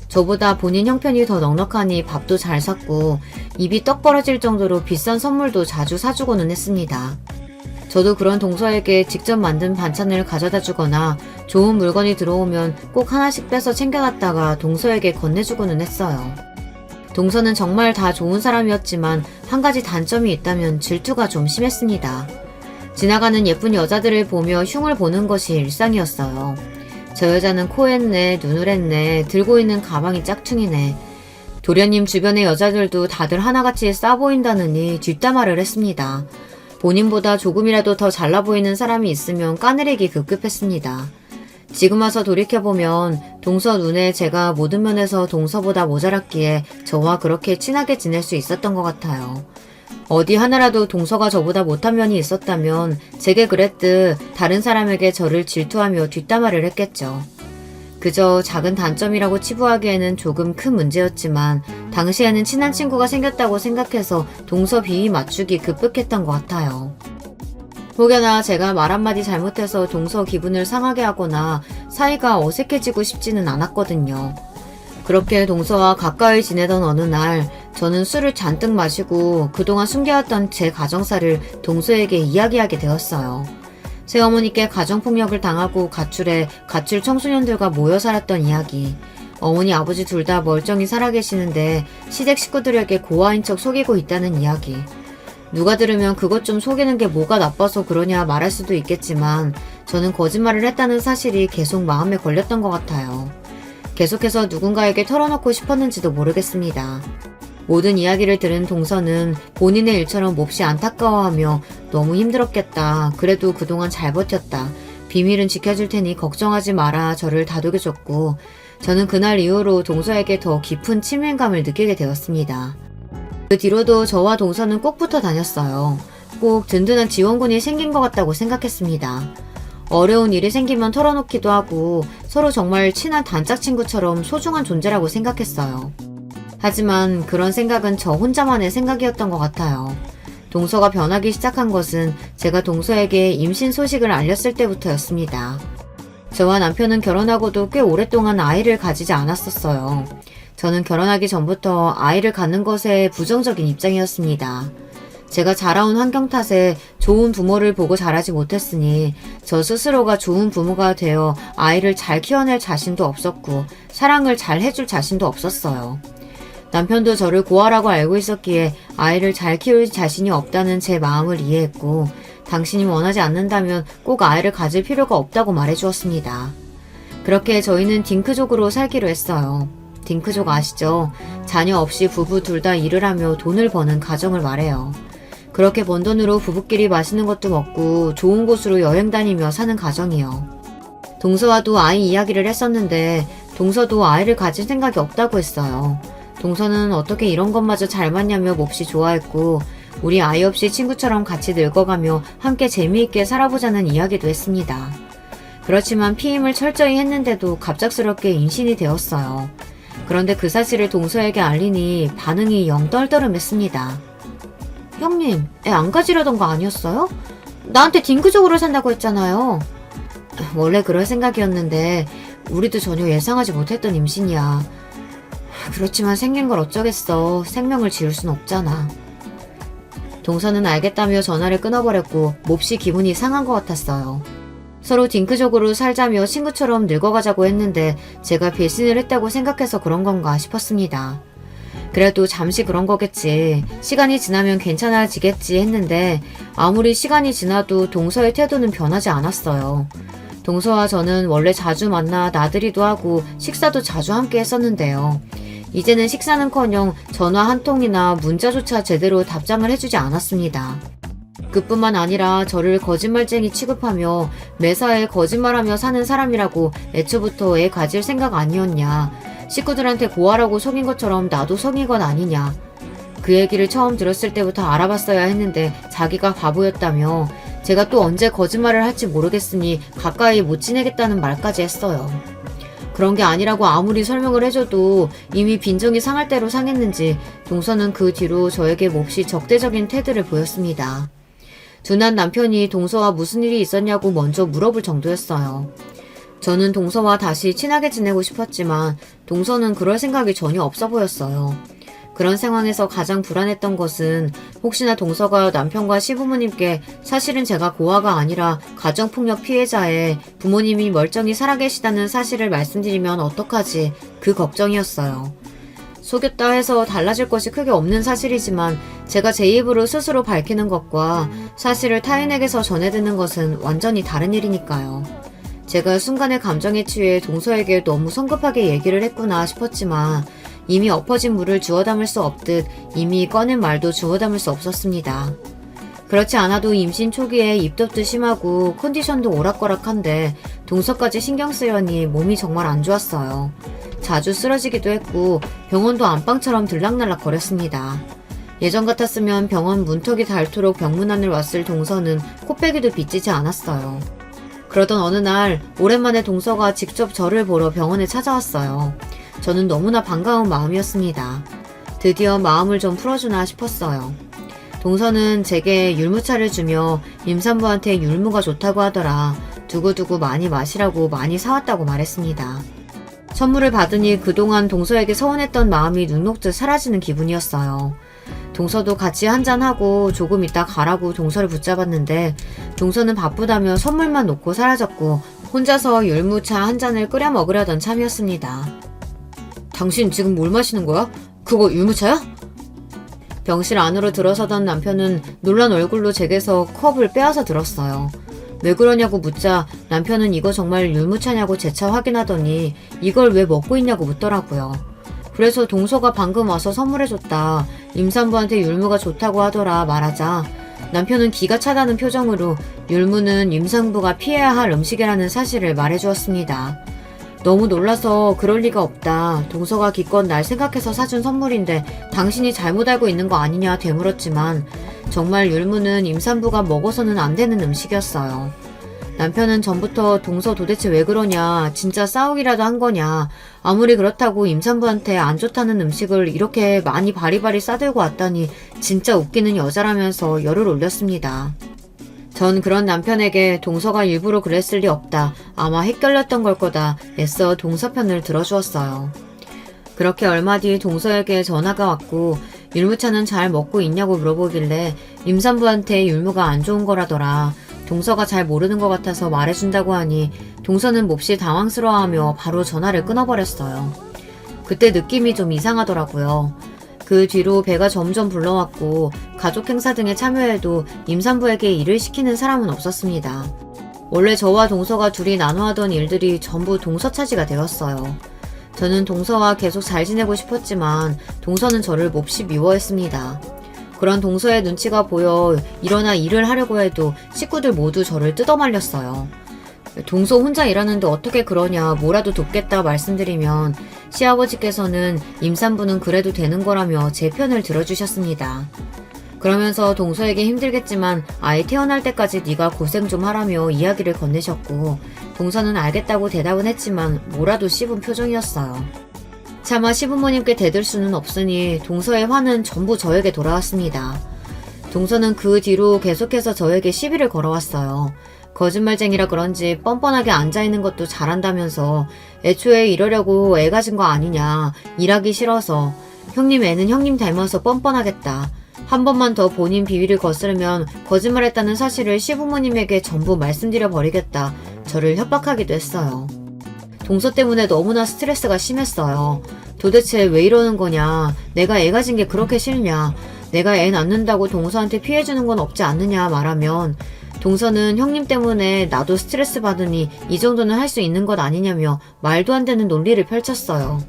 저보다 본인 형편이 더 넉넉하니 밥도 잘 샀고 입이 떡 벌어질 정도로 비싼 선물도 자주 사주고는 했습니다. 저도 그런 동서에게 직접 만든 반찬을 가져다 주거나 좋은 물건이 들어오면 꼭 하나씩 빼서 챙겨놨다가 동서에게 건네주고는 했어요. 동서는 정말 다 좋은 사람이었지만 한 가지 단점이 있다면 질투가 좀 심했습니다. 지나가는 예쁜 여자들을 보며 흉을 보는 것이 일상이었어요. 저 여자는 코 했네, 눈을 했네, 들고 있는 가방이 짝퉁이네. 도련님 주변의 여자들도 다들 하나같이 싸 보인다느니 뒷담화를 했습니다. 본인보다 조금이라도 더 잘나 보이는 사람이 있으면 까내리기 급급했습니다. 지금 와서 돌이켜보면 동서 눈에 제가 모든 면에서 동서보다 모자랐기에 저와 그렇게 친하게 지낼 수 있었던 것 같아요. 어디 하나라도 동서가 저보다 못한 면이 있었다면 제게 그랬듯 다른 사람에게 저를 질투하며 뒷담화를 했겠죠. 그저 작은 단점이라고 치부하기에는 조금 큰 문제였지만 당시에는 친한 친구가 생겼다고 생각해서 동서 비위 맞추기 급급했던 것 같아요. 혹여나 제가 말 한마디 잘못해서 동서 기분을 상하게 하거나 사이가 어색해지고 싶지는 않았거든요. 그렇게 동서와 가까이 지내던 어느 날 저는 술을 잔뜩 마시고 그동안 숨겨왔던 제 가정사를 동서에게 이야기하게 되었어요. 새어머니께 가정폭력을 당하고 가출해 가출 청소년들과 모여 살았던 이야기. 어머니 아버지 둘 다 멀쩡히 살아계시는데 시댁 식구들에게 고아인 척 속이고 있다는 이야기. 누가 들으면 그것 좀 속이는 게 뭐가 나빠서 그러냐 말할 수도 있겠지만 저는 거짓말을 했다는 사실이 계속 마음에 걸렸던 것 같아요. 계속해서 누군가에게 털어놓고 싶었는지도 모르겠습니다. 모든 이야기를 들은 동서는 본인의 일처럼 몹시 안타까워하며 너무 힘들었겠다. 그래도 그동안 잘 버텼다. 비밀은 지켜줄 테니 걱정하지 마라 저를 다독여줬고 저는 그날 이후로 동서에게 더 깊은 친밀감을 느끼게 되었습니다. 그 뒤로도 저와 동서는 꼭 붙어 다녔어요. 꼭 든든한 지원군이 생긴 것 같다고 생각했습니다. 어려운 일이 생기면 털어놓기도 하고 서로 정말 친한 단짝 친구처럼 소중한 존재라고 생각했어요. 하지만 그런 생각은 저 혼자만의 생각이었던 것 같아요. 동서가 변하기 시작한 것은 제가 동서에게 임신 소식을 알렸을 때부터였습니다. 저와 남편은 결혼하고도 꽤 오랫동안 아이를 가지지 않았었어요. 저는 결혼하기 전부터 아이를 갖는 것에 부정적인 입장이었습니다. 제가 자라온 환경 탓에 좋은 부모를 보고 자라지 못했으니 저 스스로가 좋은 부모가 되어 아이를 잘 키워낼 자신도 없었고 사랑을 잘 해줄 자신도 없었어요. 남편도 저를 고아라고 알고 있었기에 아이를 잘 키울 자신이 없다는 제 마음을 이해했고 당신이 원하지 않는다면 꼭 아이를 가질 필요가 없다고 말해주었습니다. 그렇게 저희는 딩크족으로 살기로 했어요. 딩크족 아시죠? 자녀 없이 부부 둘 다 일을 하며 돈을 버는 가정을 말해요. 그렇게 번 돈으로 부부끼리 맛있는 것도 먹고 좋은 곳으로 여행 다니며 사는 가정이요. 동서와도 아이 이야기를 했었는데 동서도 아이를 가질 생각이 없다고 했어요. 동서는 어떻게 이런 것마저 잘 맞냐며 몹시 좋아했고 우리 아이 없이 친구처럼 같이 늙어가며 함께 재미있게 살아보자는 이야기도 했습니다. 그렇지만 피임을 철저히 했는데도 갑작스럽게 임신이 되었어요. 그런데 그 사실을 동서에게 알리니 반응이 영 떨떠름했습니다. 형님, 애 안 가지려던 거 아니었어요? 나한테 딩크족으로 산다고 했잖아요. 원래 그럴 생각이었는데 우리도 전혀 예상하지 못했던 임신이야. 그렇지만 생긴 걸 어쩌겠어. 생명을 지울 순 없잖아. 동서는 알겠다며 전화를 끊어버렸고 몹시 기분이 상한 것 같았어요. 서로 딩크족으로 살자며 친구처럼 늙어가자고 했는데 제가 배신을 했다고 생각해서 그런 건가 싶었습니다. 그래도 잠시 그런 거겠지. 시간이 지나면 괜찮아지겠지 했는데 아무리 시간이 지나도 동서의 태도는 변하지 않았어요. 동서와 저는 원래 자주 만나 나들이도 하고 식사도 자주 함께 했었는데요. 이제는 식사는커녕 전화 한 통이나 문자조차 제대로 답장을 해주지 않았습니다. 그뿐만 아니라 저를 거짓말쟁이 취급하며 매사에 거짓말하며 사는 사람이라고 애초부터 애 가질 생각 아니었냐. 식구들한테 고아라고 속인 것처럼 나도 속인 건 아니냐. 그 얘기를 처음 들었을 때부터 알아봤어야 했는데 자기가 바보였다며 제가 또 언제 거짓말을 할지 모르겠으니 가까이 못 지내겠다는 말까지 했어요. 그런 게 아니라고 아무리 설명을 해줘도 이미 빈정이 상할 대로 상했는지 동서는 그 뒤로 저에게 몹시 적대적인 태도를 보였습니다. 둔한 남편이 동서와 무슨 일이 있었냐고 먼저 물어볼 정도였어요. 저는 동서와 다시 친하게 지내고 싶었지만 동서는 그럴 생각이 전혀 없어 보였어요. 그런 상황에서 가장 불안했던 것은 혹시나 동서가 남편과 시부모님께 사실은 제가 고아가 아니라 가정폭력 피해자에 부모님이 멀쩡히 살아계시다는 사실을 말씀드리면 어떡하지 그 걱정이었어요. 속였다 해서 달라질 것이 크게 없는 사실이지만 제가 제 입으로 스스로 밝히는 것과 사실을 타인에게서 전해듣는 것은 완전히 다른 일이니까요. 제가 순간의 감정에 취해 동서에게 너무 성급하게 얘기를 했구나 싶었지만 이미 엎어진 물을 주워 담을 수 없듯 이미 꺼낸 말도 주워 담을 수 없었습니다. 그렇지 않아도 임신 초기에 입덧도 심하고 컨디션도 오락가락한데 동서까지 신경 쓰려니 몸이 정말 안 좋았어요. 자주 쓰러지기도 했고 병원도 안방처럼 들락날락 거렸습니다. 예전 같았으면 병원 문턱이 닳도록 병문안을 왔을 동서는 코빼기도 빚지지 않았어요. 그러던 어느 날 오랜만에 동서가 직접 저를 보러 병원에 찾아왔어요. 저는 너무나 반가운 마음이었습니다. 드디어 마음을 좀 풀어주나 싶었어요. 동서는 제게 율무차를 주며 임산부한테 율무가 좋다고 하더라. 두고두고 많이 마시라고 많이 사왔다고 말했습니다. 선물을 받으니 그동안 동서에게 서운했던 마음이 눈 녹듯 사라지는 기분이었어요. 동서도 같이 한잔하고 조금 있다 가라고 동서를 붙잡았는데 동서는 바쁘다며 선물만 놓고 사라졌고 혼자서 율무차 한 잔을 끓여 먹으려던 참이었습니다. 당신 지금 뭘 마시는 거야? 그거 율무차야? 병실 안으로 들어서던 남편은 놀란 얼굴로 제게서 컵을 빼앗아 들었어요. 왜 그러냐고 묻자 남편은 이거 정말 율무차냐고 재차 확인하더니 이걸 왜 먹고 있냐고 묻더라고요. 그래서 동서가 방금 와서 선물해줬다. 임산부한테 율무가 좋다고 하더라 말하자 남편은 기가 차다는 표정으로 율무는 임산부가 피해야 할 음식이라는 사실을 말해주었습니다. 너무 놀라서 그럴 리가 없다. 동서가 기껏 날 생각해서 사준 선물인데 당신이 잘못 알고 있는 거 아니냐 되물었지만 정말 율무는 임산부가 먹어서는 안 되는 음식이었어요. 남편은 전부터 동서 도대체 왜 그러냐, 진짜 싸우기라도 한 거냐, 아무리 그렇다고 임산부한테 안 좋다는 음식을 이렇게 많이 바리바리 싸들고 왔다니 진짜 웃기는 여자라면서 열을 올렸습니다. 전 그런 남편에게 동서가 일부러 그랬을 리 없다, 아마 헷갈렸던 걸 거다 애써 동서 편을 들어주었어요. 그렇게 얼마 뒤 동서에게 전화가 왔고 율무차는 잘 먹고 있냐고 물어보길래 임산부한테 율무가 안 좋은 거라더라. 동서가 잘 모르는 것 같아서 말해준다고 하니 동서는 몹시 당황스러워하며 바로 전화를 끊어버렸어요. 그때 느낌이 좀 이상하더라고요. 그 뒤로 배가 점점 불러왔고 가족 행사 등에 참여해도 임산부에게 일을 시키는 사람은 없었습니다. 원래 저와 동서가 둘이 나눠 하던 일들이 전부 동서 차지가 되었어요. 저는 동서와 계속 잘 지내고 싶었지만 동서는 저를 몹시 미워했습니다. 그런 동서의 눈치가 보여 일어나 일을 하려고 해도 식구들 모두 저를 뜯어말렸어요. 동서 혼자 일하는데 어떻게 그러냐, 뭐라도 돕겠다 말씀드리면 시아버지께서는 임산부는 그래도 되는 거라며 제 편을 들어주셨습니다. 그러면서 동서에게 힘들겠지만 아이 태어날 때까지 네가 고생 좀 하라며 이야기를 건네셨고 동서는 알겠다고 대답은 했지만 뭐라도 씹은 표정이었어요. 차마 시부모님께 대들 수는 없으니 동서의 화는 전부 저에게 돌아왔습니다. 동서는 그 뒤로 계속해서 저에게 시비를 걸어왔어요. 거짓말쟁이라 그런지 뻔뻔하게 앉아있는 것도 잘한다면서 애초에 이러려고 애 가진 거 아니냐, 일하기 싫어서, 형님 애는 형님 닮아서 뻔뻔하겠다, 한 번만 더 본인 비위를 거스르면 거짓말했다는 사실을 시부모님에게 전부 말씀드려 버리겠다, 저를 협박하기도 했어요. 동서 때문에 너무나 스트레스가 심했어요. 도대체 왜 이러는 거냐, 내가 애 가진 게 그렇게 싫냐, 내가 애 낳는다고 동서한테 피해주는 건 없지 않느냐 말하면 동서는 형님 때문에 나도 스트레스 받으니 이 정도는 할 수 있는 것 아니냐며 말도 안 되는 논리를 펼쳤어요.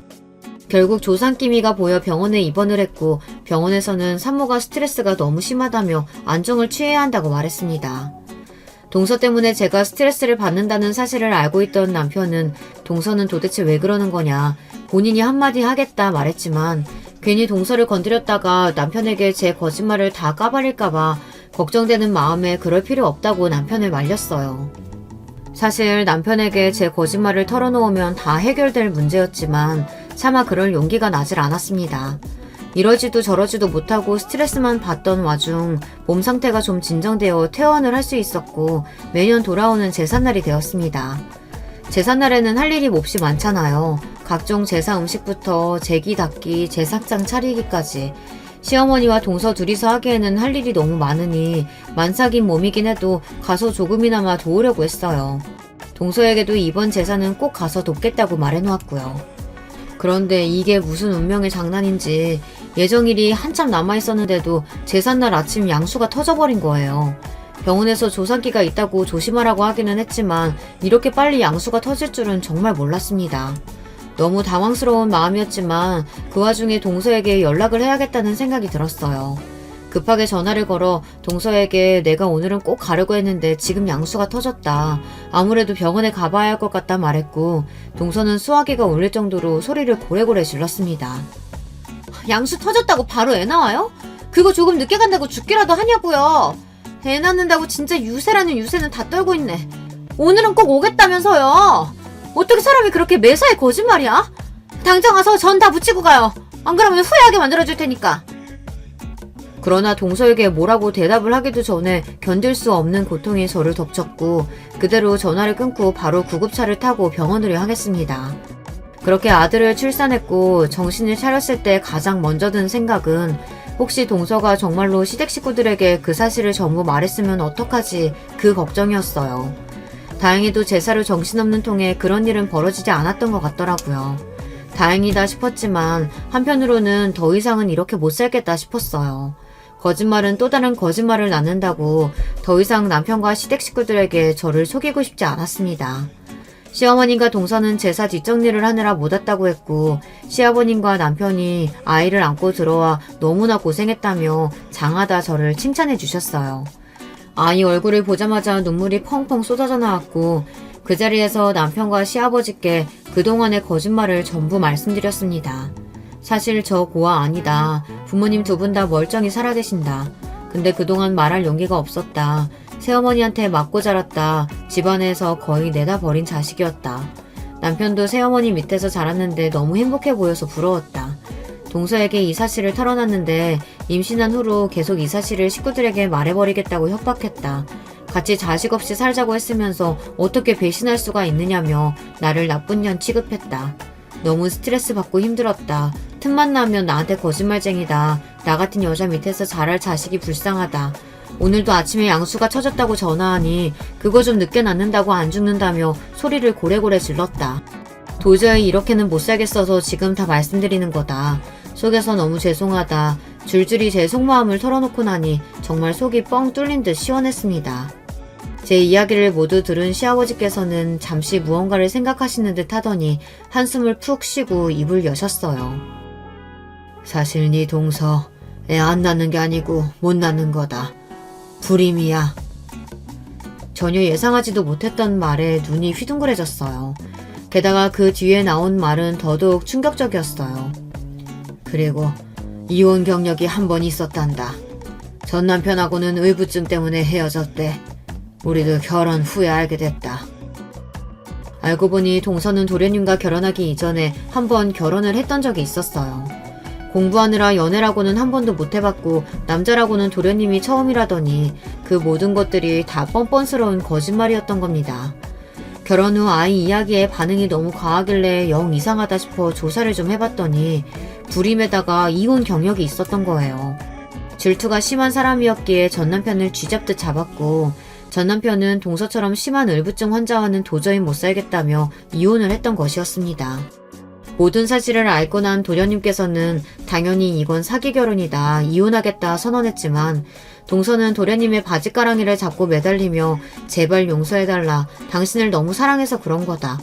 결국 조산기미가 보여 병원에 입원을 했고 병원에서는 산모가 스트레스가 너무 심하다며 안정을 취해야 한다고 말했습니다. 동서 때문에 제가 스트레스를 받는다는 사실을 알고 있던 남편은 동서는 도대체 왜 그러는 거냐, 본인이 한마디 하겠다 말했지만 괜히 동서를 건드렸다가 남편에게 제 거짓말을 다 까발릴까봐 걱정되는 마음에 그럴 필요 없다고 남편을 말렸어요. 사실 남편에게 제 거짓말을 털어놓으면 다 해결될 문제였지만 차마 그럴 용기가 나질 않았습니다. 이러지도 저러지도 못하고 스트레스만 받던 와중 몸 상태가 좀 진정되어 퇴원을 할 수 있었고 매년 돌아오는 제삿날이 되었습니다. 제삿날에는 할 일이 몹시 많잖아요. 각종 제사 음식부터 제기 닦기, 제사장 차리기까지. 시어머니와 동서 둘이서 하기에는 할 일이 너무 많으니 만삭인 몸이긴 해도 가서 조금이나마 도우려고 했어요. 동서에게도 이번 제사는 꼭 가서 돕겠다고 말해놓았고요. 그런데 이게 무슨 운명의 장난인지 예정일이 한참 남아있었는데도 제삿날 아침 양수가 터져버린 거예요. 병원에서 조산기가 있다고 조심하라고 하기는 했지만 이렇게 빨리 양수가 터질 줄은 정말 몰랐습니다. 너무 당황스러운 마음이었지만 그 와중에 동서에게 연락을 해야겠다는 생각이 들었어요. 급하게 전화를 걸어 동서에게 내가 오늘은 꼭 가려고 했는데 지금 양수가 터졌다, 아무래도 병원에 가봐야 할 것 같다 말했고 동서는 수화기가 울릴 정도로 소리를 고래고래 질렀습니다. 양수 터졌다고 바로 애 나와요? 그거 조금 늦게 간다고 죽기라도 하냐고요. 애 낳는다고 진짜 유세라는 유세는 다 떨고 있네. 오늘은 꼭 오겠다면서요. 어떻게 사람이 그렇게 매사에 거짓말이야? 당장 와서 전 다 붙이고 가요. 안 그러면 후회하게 만들어줄 테니까. 그러나 동서에게 뭐라고 대답을 하기도 전에 견딜 수 없는 고통이 저를 덮쳤고 그대로 전화를 끊고 바로 구급차를 타고 병원으로 향했습니다. 그렇게 아들을 출산했고 정신을 차렸을 때 가장 먼저 든 생각은 혹시 동서가 정말로 시댁 식구들에게 그 사실을 전부 말했으면 어떡하지 그 걱정이었어요. 다행히도 제사를 정신없는 통에 그런 일은 벌어지지 않았던 것 같더라고요. 다행이다 싶었지만 한편으로는 더 이상은 이렇게 못 살겠다 싶었어요. 거짓말은 또 다른 거짓말을 낳는다고 더 이상 남편과 시댁 식구들에게 저를 속이고 싶지 않았습니다. 시어머님과 동서는 제사 뒷정리를 하느라 못 왔다고 했고 시아버님과 남편이 아이를 안고 들어와 너무나 고생했다며 장하다 저를 칭찬해 주셨어요. 아이 얼굴을 보자마자 눈물이 펑펑 쏟아져 나왔고 그 자리에서 남편과 시아버지께 그동안의 거짓말을 전부 말씀드렸습니다. 사실 저 고아 아니다. 부모님 두 분 다 멀쩡히 살아계신다. 근데 그동안 말할 용기가 없었다. 새어머니한테 맞고 자랐다. 집안에서 거의 내다 버린 자식이었다. 남편도 새어머니 밑에서 자랐는데 너무 행복해 보여서 부러웠다. 동서에게 이 사실을 털어놨는데 임신한 후로 계속 이 사실을 식구들에게 말해버리겠다고 협박했다. 같이 자식 없이 살자고 했으면서 어떻게 배신할 수가 있느냐며 나를 나쁜 년 취급했다. 너무 스트레스 받고 힘들었다. 틈만 나면 나한테 거짓말쟁이다. 나 같은 여자 밑에서 자랄 자식이 불쌍하다. 오늘도 아침에 양수가 쳐졌다고 전화하니 그거 좀 늦게 낳는다고 안 죽는다며 소리를 고래고래 질렀다. 도저히 이렇게는 못 살겠어서 지금 다 말씀드리는 거다. 속에서 너무 죄송하다. 줄줄이 제 속마음을 털어놓고 나니 정말 속이 뻥 뚫린 듯 시원했습니다. 제 이야기를 모두 들은 시아버지께서는 잠시 무언가를 생각하시는 듯 하더니 한숨을 푹 쉬고 입을 여셨어요. 사실 네 동서 애 안 낳는 게 아니고 못 낳는 거다. 불임이야. 전혀 예상하지도 못했던 말에 눈이 휘둥그레졌어요. 게다가 그 뒤에 나온 말은 더더욱 충격적이었어요. 그리고 이혼 경력이 한 번 있었단다. 전 남편하고는 의부증 때문에 헤어졌대. 우리도 결혼 후에 알게 됐다. 알고 보니 동서는 도련님과 결혼하기 이전에 한 번 결혼을 했던 적이 있었어요. 공부하느라 연애라고는 한 번도 못 해봤고 남자라고는 도련님이 처음이라더니 그 모든 것들이 다 뻔뻔스러운 거짓말이었던 겁니다. 결혼 후 아이 이야기에 반응이 너무 과하길래 영 이상하다 싶어 조사를 좀 해봤더니 불임에다가 이혼 경력이 있었던 거예요. 질투가 심한 사람이었기에 전 남편을 쥐잡듯 잡았고 전 남편은 동서처럼 심한 을부증 환자와는 도저히 못 살겠다며 이혼을 했던 것이었습니다. 모든 사실을 알고 난 도련님께서는 당연히 이건 사기 결혼이다, 이혼하겠다 선언했지만 동서는 도련님의 바지가랑이를 잡고 매달리며 제발 용서해달라, 당신을 너무 사랑해서 그런 거다.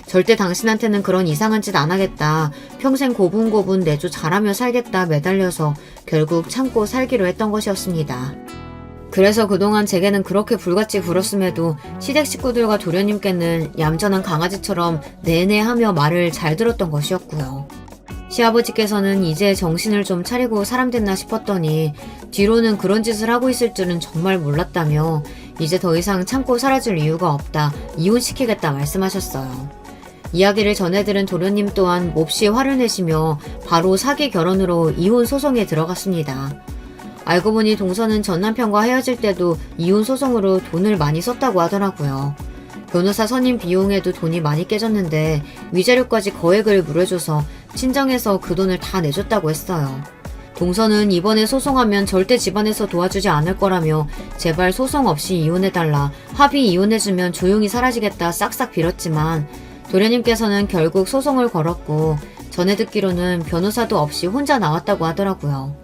절대 당신한테는 그런 이상한 짓 안 하겠다. 평생 고분고분 내조 잘하며 살겠다 매달려서 결국 참고 살기로 했던 것이었습니다. 그래서 그동안 제게는 그렇게 불같이 굴었음에도 시댁 식구들과 도련님께는 얌전한 강아지처럼 내내 하며 말을 잘 들었던 것이었고요. 시아버지께서는 이제 정신을 좀 차리고 사람 됐나 싶었더니 뒤로는 그런 짓을 하고 있을 줄은 정말 몰랐다며 이제 더 이상 참고 살아줄 이유가 없다, 이혼시키겠다 말씀하셨어요. 이야기를 전해들은 도련님 또한 몹시 화를 내시며 바로 사기 결혼으로 이혼 소송에 들어갔습니다. 알고 보니 동서는 전 남편과 헤어질 때도 이혼 소송으로 돈을 많이 썼다고 하더라고요. 변호사 선임 비용에도 돈이 많이 깨졌는데 위자료까지 거액을 물어줘서 친정에서 그 돈을 다 내줬다고 했어요. 동서는 이번에 소송하면 절대 집안에서 도와주지 않을 거라며 제발 소송 없이 이혼해달라, 합의 이혼해주면 조용히 사라지겠다 싹싹 빌었지만 도련님께서는 결국 소송을 걸었고 전해 듣기로는 변호사도 없이 혼자 나왔다고 하더라고요.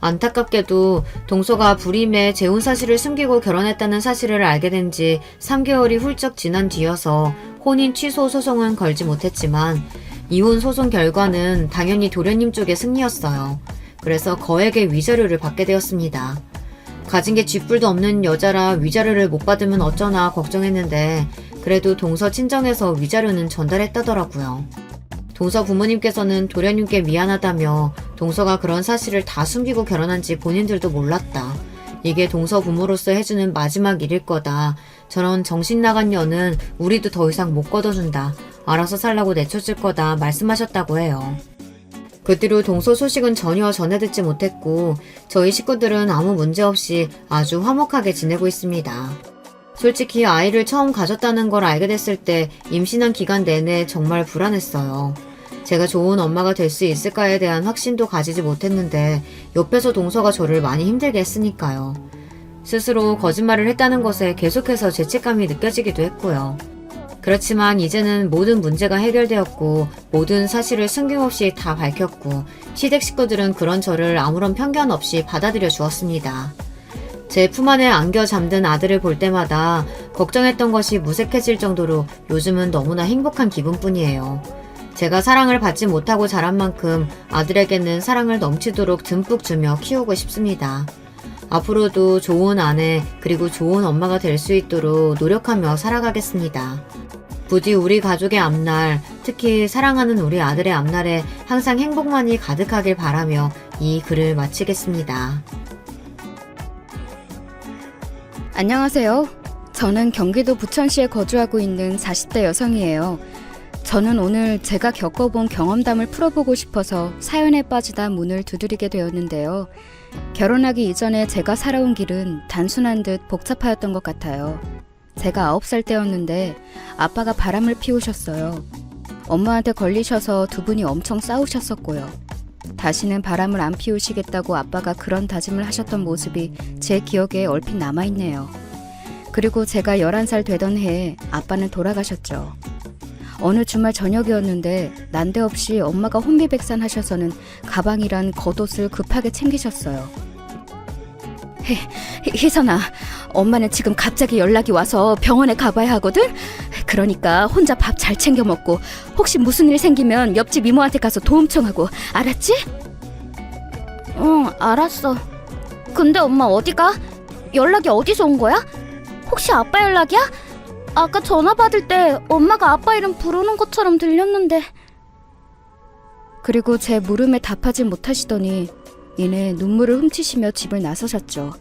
안타깝게도 동서가 불임에 재혼 사실을 숨기고 결혼했다는 사실을 알게 된 지 3개월이 훌쩍 지난 뒤여서 혼인 취소 소송은 걸지 못했지만 이혼 소송 결과는 당연히 도련님 쪽의 승리였어요. 그래서 거액의 위자료를 받게 되었습니다. 가진 게 쥐뿔도 없는 여자라 위자료를 못 받으면 어쩌나 걱정했는데 그래도 동서 친정에서 위자료는 전달했다더라고요. 동서 부모님께서는 도련님께 미안하다며 동서가 그런 사실을 다 숨기고 결혼한지 본인들도 몰랐다. 이게 동서 부모로서 해주는 마지막 일일 거다. 저런 정신 나간 년은 우리도 더 이상 못 걷어준다. 알아서 살라고 내쳐줄 거다 말씀하셨다고 해요. 그 뒤로 동서 소식은 전혀 전해듣지 못했고 저희 식구들은 아무 문제 없이 아주 화목하게 지내고 있습니다. 솔직히 아이를 처음 가졌다는 걸 알게 됐을 때 임신한 기간 내내 정말 불안했어요. 제가 좋은 엄마가 될 수 있을까에 대한 확신도 가지지 못했는데 옆에서 동서가 저를 많이 힘들게 했으니까요. 스스로 거짓말을 했다는 것에 계속해서 죄책감이 느껴지기도 했고요. 그렇지만 이제는 모든 문제가 해결되었고 모든 사실을 숨김없이 다 밝혔고 시댁 식구들은 그런 저를 아무런 편견 없이 받아들여 주었습니다. 제 품 안에 안겨 잠든 아들을 볼 때마다 걱정했던 것이 무색해질 정도로 요즘은 너무나 행복한 기분뿐이에요. 제가 사랑을 받지 못하고 자란 만큼 아들에게는 사랑을 넘치도록 듬뿍 주며 키우고 싶습니다. 앞으로도 좋은 아내 그리고 좋은 엄마가 될 수 있도록 노력하며 살아가겠습니다. 부디 우리 가족의 앞날, 특히 사랑하는 우리 아들의 앞날에 항상 행복만이 가득하길 바라며 이 글을 마치겠습니다. 안녕하세요. 저는 경기도 부천시에 거주하고 있는 40대 여성이에요. 저는 오늘 제가 겪어본 경험담을 풀어보고 싶어서 사연에 빠지다 문을 두드리게 되었는데요. 결혼하기 이전에 제가 살아온 길은 단순한 듯 복잡하였던 것 같아요. 제가 9살 때였는데 아빠가 바람을 피우셨어요. 엄마한테 걸리셔서 두 분이 엄청 싸우셨었고요. 다시는 바람을 안 피우시겠다고 아빠가 그런 다짐을 하셨던 모습이 제 기억에 얼핏 남아있네요. 그리고 제가 11살 되던 해에 아빠는 돌아가셨죠. 어느 주말 저녁이었는데 난데없이 엄마가 혼비백산하셔서는 가방이란 겉옷을 급하게 챙기셨어요. 희선아, 엄마는 지금 갑자기 연락이 와서 병원에 가봐야 하거든? 그러니까 혼자 밥 잘 챙겨 먹고 혹시 무슨 일 생기면 옆집 이모한테 가서 도움 청하고, 알았지? 응, 알았어. 근데 엄마 어디가? 연락이 어디서 온 거야? 혹시 아빠 연락이야? 아까 전화 받을 때 엄마가 아빠 이름 부르는 것처럼 들렸는데. 그리고 제 물음에 답하지 못하시더니 이내 눈물을 훔치시며 집을 나서셨죠.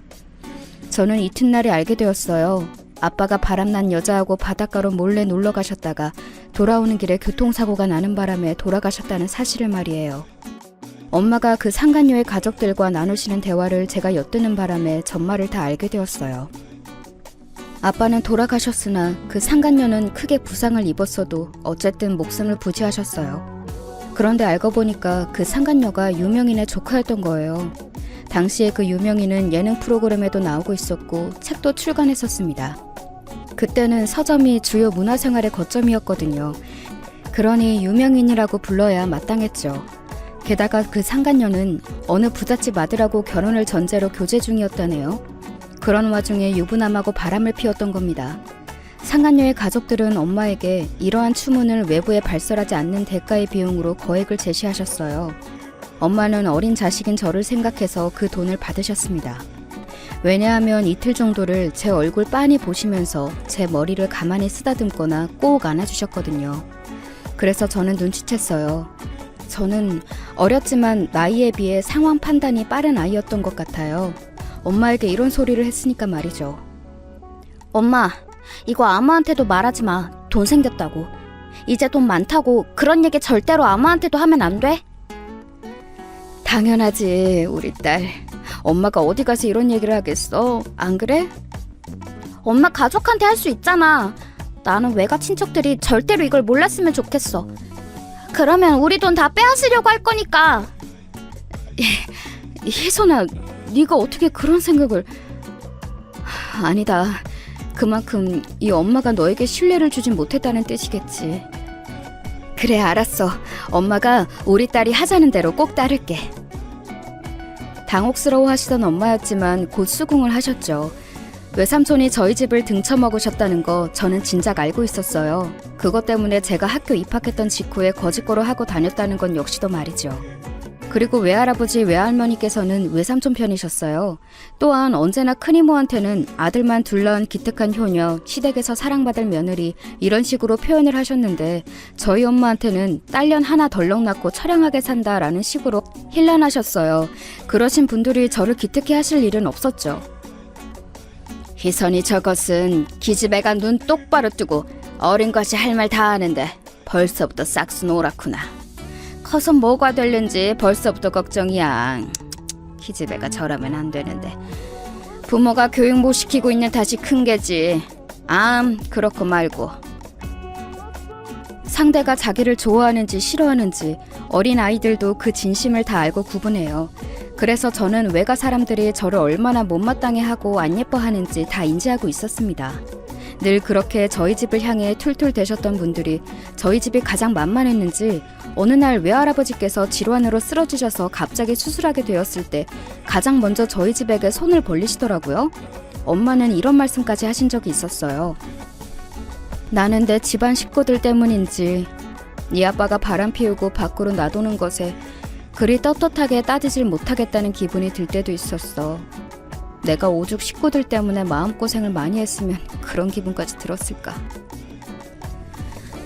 저는 이튿날에 알게 되었어요. 아빠가 바람난 여자하고 바닷가로 몰래 놀러 가셨다가 돌아오는 길에 교통사고가 나는 바람에 돌아가셨다는 사실을 말이에요. 엄마가 그 상간녀의 가족들과 나누시는 대화를 제가 엿드는 바람에 전말을 다 알게 되었어요. 아빠는 돌아가셨으나 그 상간녀는 크게 부상을 입었어도 어쨌든 목숨을 부지하셨어요. 그런데 알고 보니까 그 상간녀가 유명인의 조카였던 거예요. 당시에 그 유명인은 예능 프로그램에도 나오고 있었고 책도 출간했었습니다. 그때는 서점이 주요 문화생활의 거점이었거든요. 그러니 유명인이라고 불러야 마땅했죠. 게다가 그 상간녀는 어느 부잣집 아들하고 결혼을 전제로 교제 중이었다네요. 그런 와중에 유부남하고 바람을 피웠던 겁니다. 상간녀의 가족들은 엄마에게 이러한 추문을 외부에 발설하지 않는 대가의 비용으로 거액을 제시하셨어요. 엄마는 어린 자식인 저를 생각해서 그 돈을 받으셨습니다. 왜냐하면 이틀 정도를 제 얼굴 빤히 보시면서 제 머리를 가만히 쓰다듬거나 꼭 안아주셨거든요. 그래서 저는 눈치챘어요. 저는 어렸지만 나이에 비해 상황 판단이 빠른 아이였던 것 같아요. 엄마에게 이런 소리를 했으니까 말이죠. 엄마, 이거 아무한테도 말하지 마. 돈 생겼다고. 이제 돈 많다고 그런 얘기 절대로 아무한테도 하면 안 돼? 당연하지, 우리 딸. 엄마가 어디 가서 이런 얘기를 하겠어? 안 그래? 엄마 가족한테 할 수 있잖아. 나는 외가 친척들이 절대로 이걸 몰랐으면 좋겠어. 그러면 우리 돈 다 빼앗으려고 할 거니까. 희선아, 네가 어떻게 그런 생각을... 아니다. 그만큼 이 엄마가 너에게 신뢰를 주진 못했다는 뜻이겠지. 그래, 알았어. 엄마가 우리 딸이 하자는 대로 꼭 따를게. 당혹스러워 하시던 엄마였지만 곧 수긍을 하셨죠. 외삼촌이 저희 집을 등쳐먹으셨다는 거 저는 진작 알고 있었어요. 그것 때문에 제가 학교 입학했던 직후에 거짓거로 하고 다녔다는 건 역시도 말이죠. 그리고 외할아버지 외할머니께서는 외삼촌 편이셨어요. 또한 언제나 큰이모한테는 아들만 둘 낳은 기특한 효녀, 시댁에서 사랑받을 며느리 이런 식으로 표현을 하셨는데 저희 엄마한테는 딸년 하나 덜렁 낳고 처량하게 산다라는 식으로 힐난하셨어요. 그러신 분들이 저를 기특해 하실 일은 없었죠. 희선이 저것은 기집애가 눈 똑바로 뜨고 어린 것이 할 말 다 하는데 벌써부터 싹수 노랗구나. 커서 뭐가 될는지 벌써부터 걱정이야. 기집애가 저라면 안 되는데. 부모가 교육 못 시키고 있는 탓이 큰 게지. 그렇고 말고. 상대가 자기를 좋아하는지 싫어하는지 어린 아이들도 그 진심을 다 알고 구분해요. 그래서 저는 외가 사람들이 저를 얼마나 못마땅해 하고 안 예뻐하는지 다 인지하고 있었습니다. 늘 그렇게 저희 집을 향해 툴툴 대셨던 분들이 저희 집이 가장 만만했는지 어느 날 외할아버지께서 질환으로 쓰러지셔서 갑자기 수술하게 되었을 때 가장 먼저 저희 집에게 손을 벌리시더라고요. 엄마는 이런 말씀까지 하신 적이 있었어요. 나는 내 집안 식구들 때문인지 네 아빠가 바람 피우고 밖으로 놔두는 것에 그리 떳떳하게 따지질 못하겠다는 기분이 들 때도 있었어. 내가 오죽 식구들 때문에 마음고생을 많이 했으면 그런 기분까지 들었을까.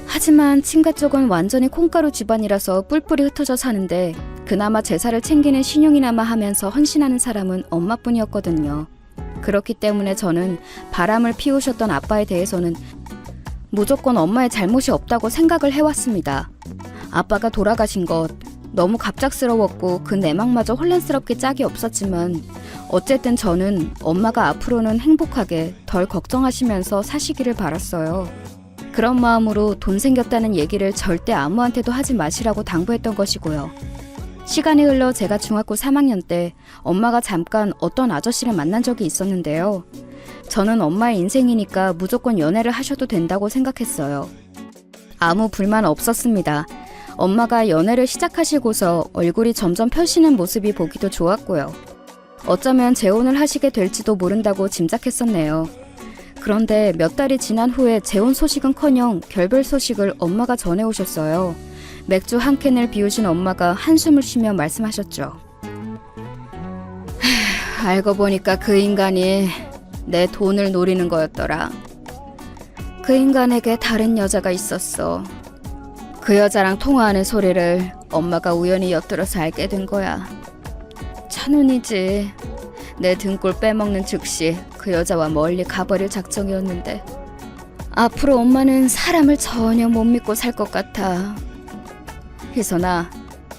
하지만 친가 쪽은 완전히 콩가루 집안이라서 뿔뿔이 흩어져 사는데 그나마 제사를 챙기는 신용이나마 하면서 헌신하는 사람은 엄마뿐이었거든요. 그렇기 때문에 저는 바람을 피우셨던 아빠에 대해서는 무조건 엄마의 잘못이 없다고 생각을 해왔습니다. 아빠가 돌아가신 것 너무 갑작스러웠고 그 내막마저 혼란스럽게 짝이 없었지만 어쨌든 저는 엄마가 앞으로는 행복하게 덜 걱정하시면서 사시기를 바랐어요. 그런 마음으로 돈 생겼다는 얘기를 절대 아무한테도 하지 마시라고 당부했던 것이고요. 시간이 흘러 제가 중학교 3학년 때 엄마가 잠깐 어떤 아저씨를 만난 적이 있었는데요. 저는 엄마의 인생이니까 무조건 연애를 하셔도 된다고 생각했어요. 아무 불만 없었습니다. 엄마가 연애를 시작하시고서 얼굴이 점점 펴시는 모습이 보기도 좋았고요. 어쩌면 재혼을 하시게 될지도 모른다고 짐작했었네요. 그런데 몇 달이 지난 후에 재혼 소식은커녕 결별 소식을 엄마가 전해오셨어요. 맥주 한 캔을 비우신 엄마가 한숨을 쉬며 말씀하셨죠. 알고 보니까 그 인간이 내 돈을 노리는 거였더라. 그 인간에게 다른 여자가 있었어. 그 여자랑 통화하는 소리를 엄마가 우연히 엿들어서 알게 된 거야. 천운이지. 내 등골 빼먹는 즉시 그 여자와 멀리 가버릴 작정이었는데 앞으로 엄마는 사람을 전혀 못 믿고 살 것 같아. 희선아,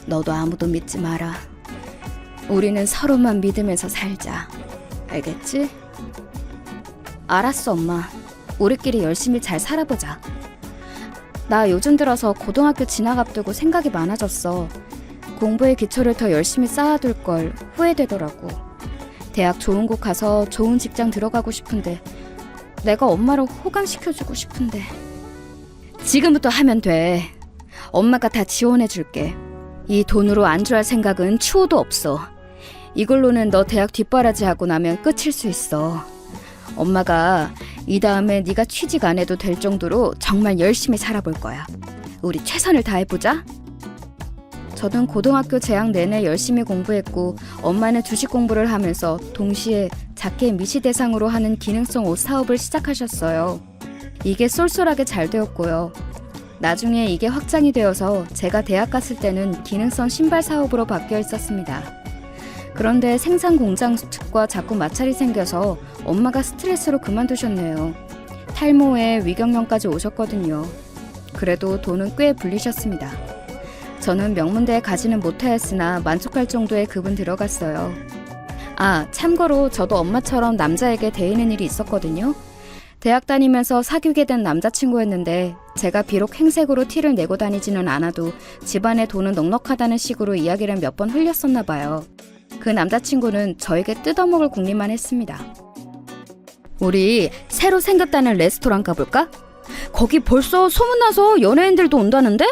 너도 아무도 믿지 마라. 우리는 서로만 믿으면서 살자. 알겠지? 알았어, 엄마. 우리끼리 열심히 잘 살아보자. 나 요즘 들어서 고등학교 진학 앞두고 생각이 많아졌어. 공부의 기초를 더 열심히 쌓아둘 걸 후회되더라고. 대학 좋은 곳 가서 좋은 직장 들어가고 싶은데 내가 엄마를 호강시켜주고 싶은데 지금부터 하면 돼. 엄마가 다 지원해줄게. 이 돈으로 안주할 생각은 추호도 없어. 이걸로는 너 대학 뒷바라지하고 나면 끝일 수 있어. 엄마가 이 다음에 네가 취직 안 해도 될 정도로 정말 열심히 살아볼 거야. 우리 최선을 다해보자. 저는 고등학교 재학 내내 열심히 공부했고 엄마는 주식 공부를 하면서 동시에 작게 미시 대상으로 하는 기능성 옷 사업을 시작하셨어요. 이게 쏠쏠하게 잘 되었고요. 나중에 이게 확장이 되어서 제가 대학 갔을 때는 기능성 신발 사업으로 바뀌어 있었습니다. 그런데 생산 공장 측과 자꾸 마찰이 생겨서 엄마가 스트레스로 그만두셨네요. 탈모에 위경련까지 오셨거든요. 그래도 돈은 꽤 불리셨습니다. 저는 명문대에 가지는 못하였으나 만족할 정도의 급은 들어갔어요. 참고로 저도 엄마처럼 남자에게 대이는 일이 있었거든요. 대학 다니면서 사귀게 된 남자친구였는데 제가 비록 행색으로 티를 내고 다니지는 않아도 집안에 돈은 넉넉하다는 식으로 이야기를 몇 번 흘렸었나 봐요. 그 남자친구는 저에게 뜯어먹을 궁리만 했습니다. 우리 새로 생겼다는 레스토랑 가볼까? 거기 벌써 소문나서 연예인들도 온다는데?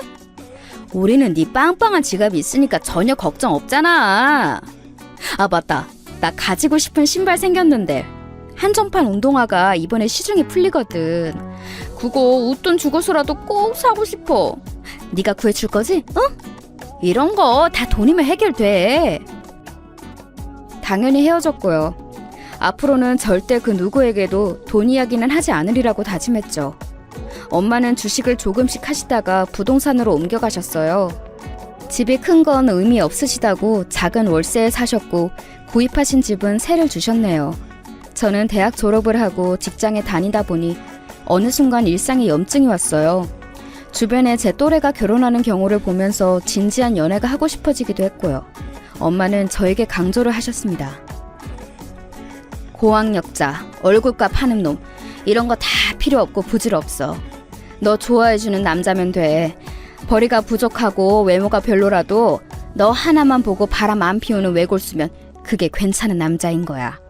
우리는 네 빵빵한 지갑이 있으니까 전혀 걱정 없잖아. 맞다. 나 가지고 싶은 신발 생겼는데 한정판 운동화가 이번에 시중에 풀리거든. 그거 웃돈 주고서라도 꼭 사고 싶어. 네가 구해줄 거지? 이런 거 다 돈이면 해결돼. 당연히 헤어졌고요. 앞으로는 절대 그 누구에게도 돈 이야기는 하지 않으리라고 다짐했죠. 엄마는 주식을 조금씩 하시다가 부동산으로 옮겨가셨어요. 집이 큰 건 의미 없으시다고 작은 월세에 사셨고 구입하신 집은 세를 주셨네요. 저는 대학 졸업을 하고 직장에 다니다 보니 어느 순간 일상에 염증이 왔어요. 주변에 제 또래가 결혼하는 경우를 보면서 진지한 연애가 하고 싶어지기도 했고요. 엄마는 저에게 강조를 하셨습니다. 고학력자, 얼굴값 하는 놈, 이런 거 다 필요 없고 부질없어. 너 좋아해주는 남자면 돼. 벌이가 부족하고 외모가 별로라도 너 하나만 보고 바람 안 피우는 외골수면 그게 괜찮은 남자인 거야.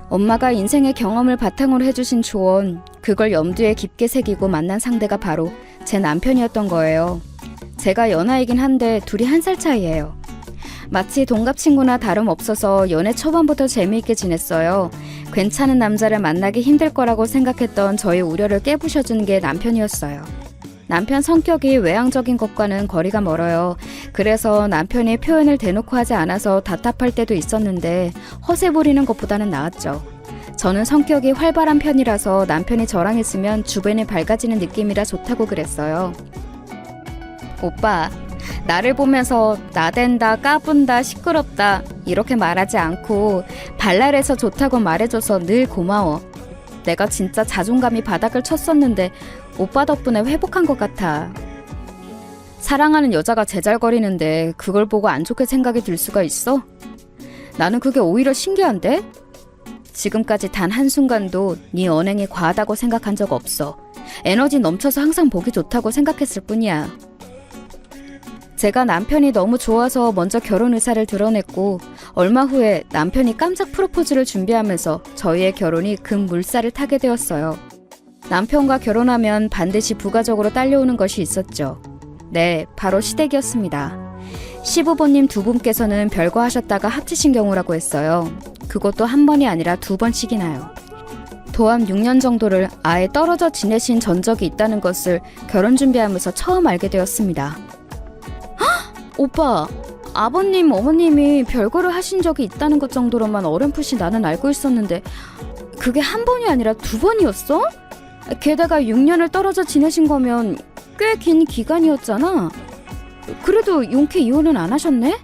엄마가 인생의 경험을 바탕으로 해주신 조언, 그걸 염두에 깊게 새기고 만난 상대가 바로 제 남편이었던 거예요. 제가 연하이긴 한데 둘이 1살 차이예요. 마치 동갑 친구나 다름없어서 연애 초반부터 재미있게 지냈어요. 괜찮은 남자를 만나기 힘들 거라고 생각했던 저의 우려를 깨부셔준 게 남편이었어요. 남편 성격이 외향적인 것과는 거리가 멀어요. 그래서 남편이 표현을 대놓고 하지 않아서 답답할 때도 있었는데 허세 부리는 것보다는 나았죠. 저는 성격이 활발한 편이라서 남편이 저랑 있으면 주변이 밝아지는 느낌이라 좋다고 그랬어요. 오빠, 나를 보면서 나댄다, 까분다, 시끄럽다 이렇게 말하지 않고 발랄해서 좋다고 말해줘서 늘 고마워. 내가 진짜 자존감이 바닥을 쳤었는데 오빠 덕분에 회복한 것 같아. 사랑하는 여자가 제잘거리는데 그걸 보고 안 좋게 생각이 들 수가 있어? 나는 그게 오히려 신기한데? 지금까지 단 한순간도 네 언행이 과하다고 생각한 적 없어. 에너지 넘쳐서 항상 보기 좋다고 생각했을 뿐이야. 제가 남편이 너무 좋아서 먼저 결혼 의사를 드러냈고 얼마 후에 남편이 깜짝 프로포즈를 준비하면서 저희의 결혼이 급물살을 타게 되었어요. 남편과 결혼하면 반드시 부가적으로 딸려오는 것이 있었죠. 네, 바로 시댁이었습니다. 시부모님 두 분께서는 별거 하셨다가 합치신 경우라고 했어요. 그것도 한 번이 아니라 2번씩이나요. 도합 6년 정도를 아예 떨어져 지내신 전적이 있다는 것을 결혼 준비하면서 처음 알게 되었습니다. 오빠, 아버님, 어머님이 별거를 하신 적이 있다는 것 정도로만 어렴풋이 나는 알고 있었는데 그게 한 번이 아니라 2번이었어? 게다가 6년을 떨어져 지내신 거면 꽤 긴 기간이었잖아. 그래도 용케 이혼은 안 하셨네?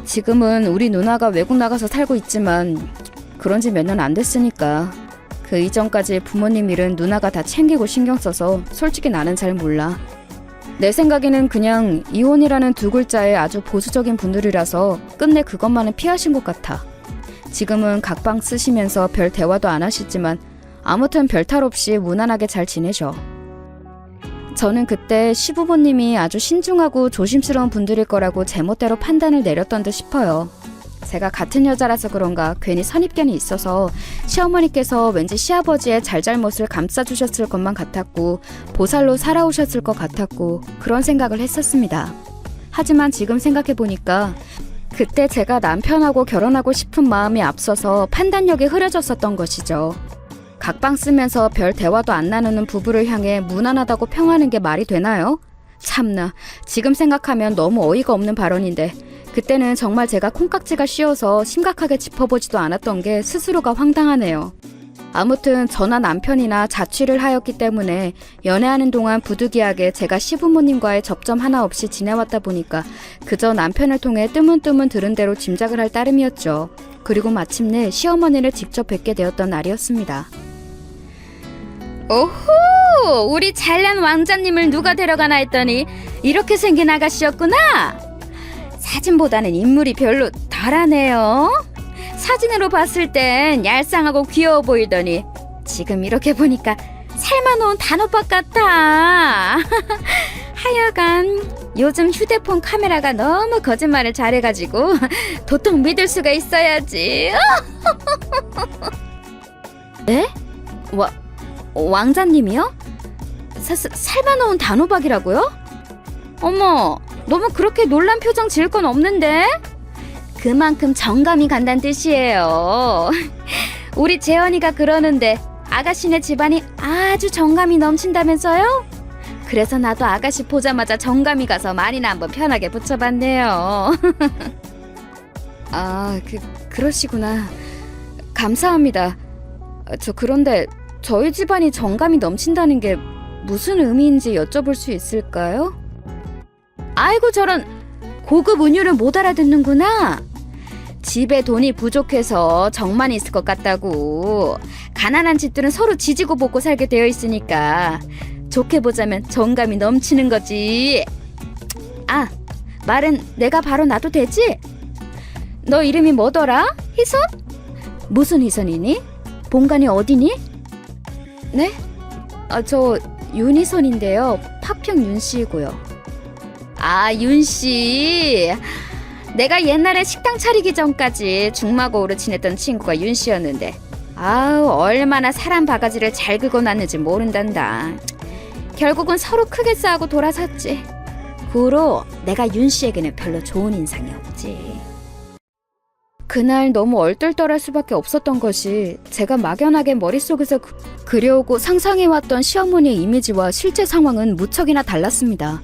지금은 우리 누나가 외국 나가서 살고 있지만 그런 지 몇 년 안 됐으니까 그 이전까지 부모님 일은 누나가 다 챙기고 신경 써서 솔직히 나는 잘 몰라. 내 생각에는 그냥 이혼이라는 2글자에 아주 보수적인 분들이라서 끝내 그것만은 피하신 것 같아. 지금은 각방 쓰시면서 별 대화도 안 하시지만 아무튼 별 탈 없이 무난하게 잘 지내셔. 저는 그때 시부모님이 아주 신중하고 조심스러운 분들일 거라고 제멋대로 판단을 내렸던 듯 싶어요. 제가 같은 여자라서 그런가 괜히 선입견이 있어서 시어머니께서 왠지 시아버지의 잘잘못을 감싸주셨을 것만 같았고 보살로 살아오셨을 것 같았고 그런 생각을 했었습니다. 하지만 지금 생각해보니까 그때 제가 남편하고 결혼하고 싶은 마음이 앞서서 판단력이 흐려졌었던 것이죠. 각방 쓰면서 별 대화도 안 나누는 부부를 향해 무난하다고 평하는 게 말이 되나요? 참나, 지금 생각하면 너무 어이가 없는 발언인데 그때는 정말 제가 콩깍지가 씌어서 심각하게 짚어보지도 않았던 게 스스로가 황당하네요. 아무튼 저나 남편이나 자취를 하였기 때문에 연애하는 동안 부득이하게 제가 시부모님과의 접점 하나 없이 지내왔다 보니까 그저 남편을 통해 뜨문뜨문 들은 대로 짐작을 할 따름이었죠. 그리고 마침내 시어머니를 직접 뵙게 되었던 날이었습니다. 오호! 우리 잘난 왕자님을 누가 데려가나 했더니 이렇게 생긴 아가씨였구나! 사진보다는 인물이 별로 덜하네요. 사진으로 봤을 땐 얄쌍하고 귀여워 보이더니 지금 이렇게 보니까 삶아놓은 단호박 같아. 하여간 요즘 휴대폰 카메라가 너무 거짓말을 잘해가지고 도통 믿을 수가 있어야지. 네? 왕자님이요? 삶아놓은 단호박이라고요? 어머, 너무 그렇게 놀란 표정 지을 건 없는데? 그만큼 정감이 간다는 뜻이에요. 우리 재현이가 그러는데 아가씨네 집안이 아주 정감이 넘친다면서요? 그래서 나도 아가씨 보자마자 정감이 가서 말이나 한번 편하게 붙여봤네요. 아, 그러시구나. 감사합니다. 그런데 저희 집안이 정감이 넘친다는 게 무슨 의미인지 여쭤볼 수 있을까요? 아이고, 저런 고급 은유를 못 알아듣는구나. 집에 돈이 부족해서 정만 있을 것 같다고. 가난한 집들은 서로 지지고 볶고 살게 되어 있으니까 좋게 보자면 정감이 넘치는 거지. 아, 말은 내가 바로 놔도 되지? 너 이름이 뭐더라? 희선? 무슨 희선이니? 본관이 어디니? 네? 저 윤희선인데요. 파평 윤씨고요. 아, 윤씨. 내가 옛날에 식당 차리기 전까지 중마고우로 지냈던 친구가 윤씨였는데 아우, 얼마나 사람 바가지를 잘 긁어놨는지 모른단다. 결국은 서로 크게 싸우고 돌아섰지. 그 후로 내가 윤씨에게는 별로 좋은 인상이 없지. 그날 너무 얼떨떨할 수밖에 없었던 것이 제가 막연하게 머릿속에서 그려오고 상상해왔던 시어머니의 이미지와 실제 상황은 무척이나 달랐습니다.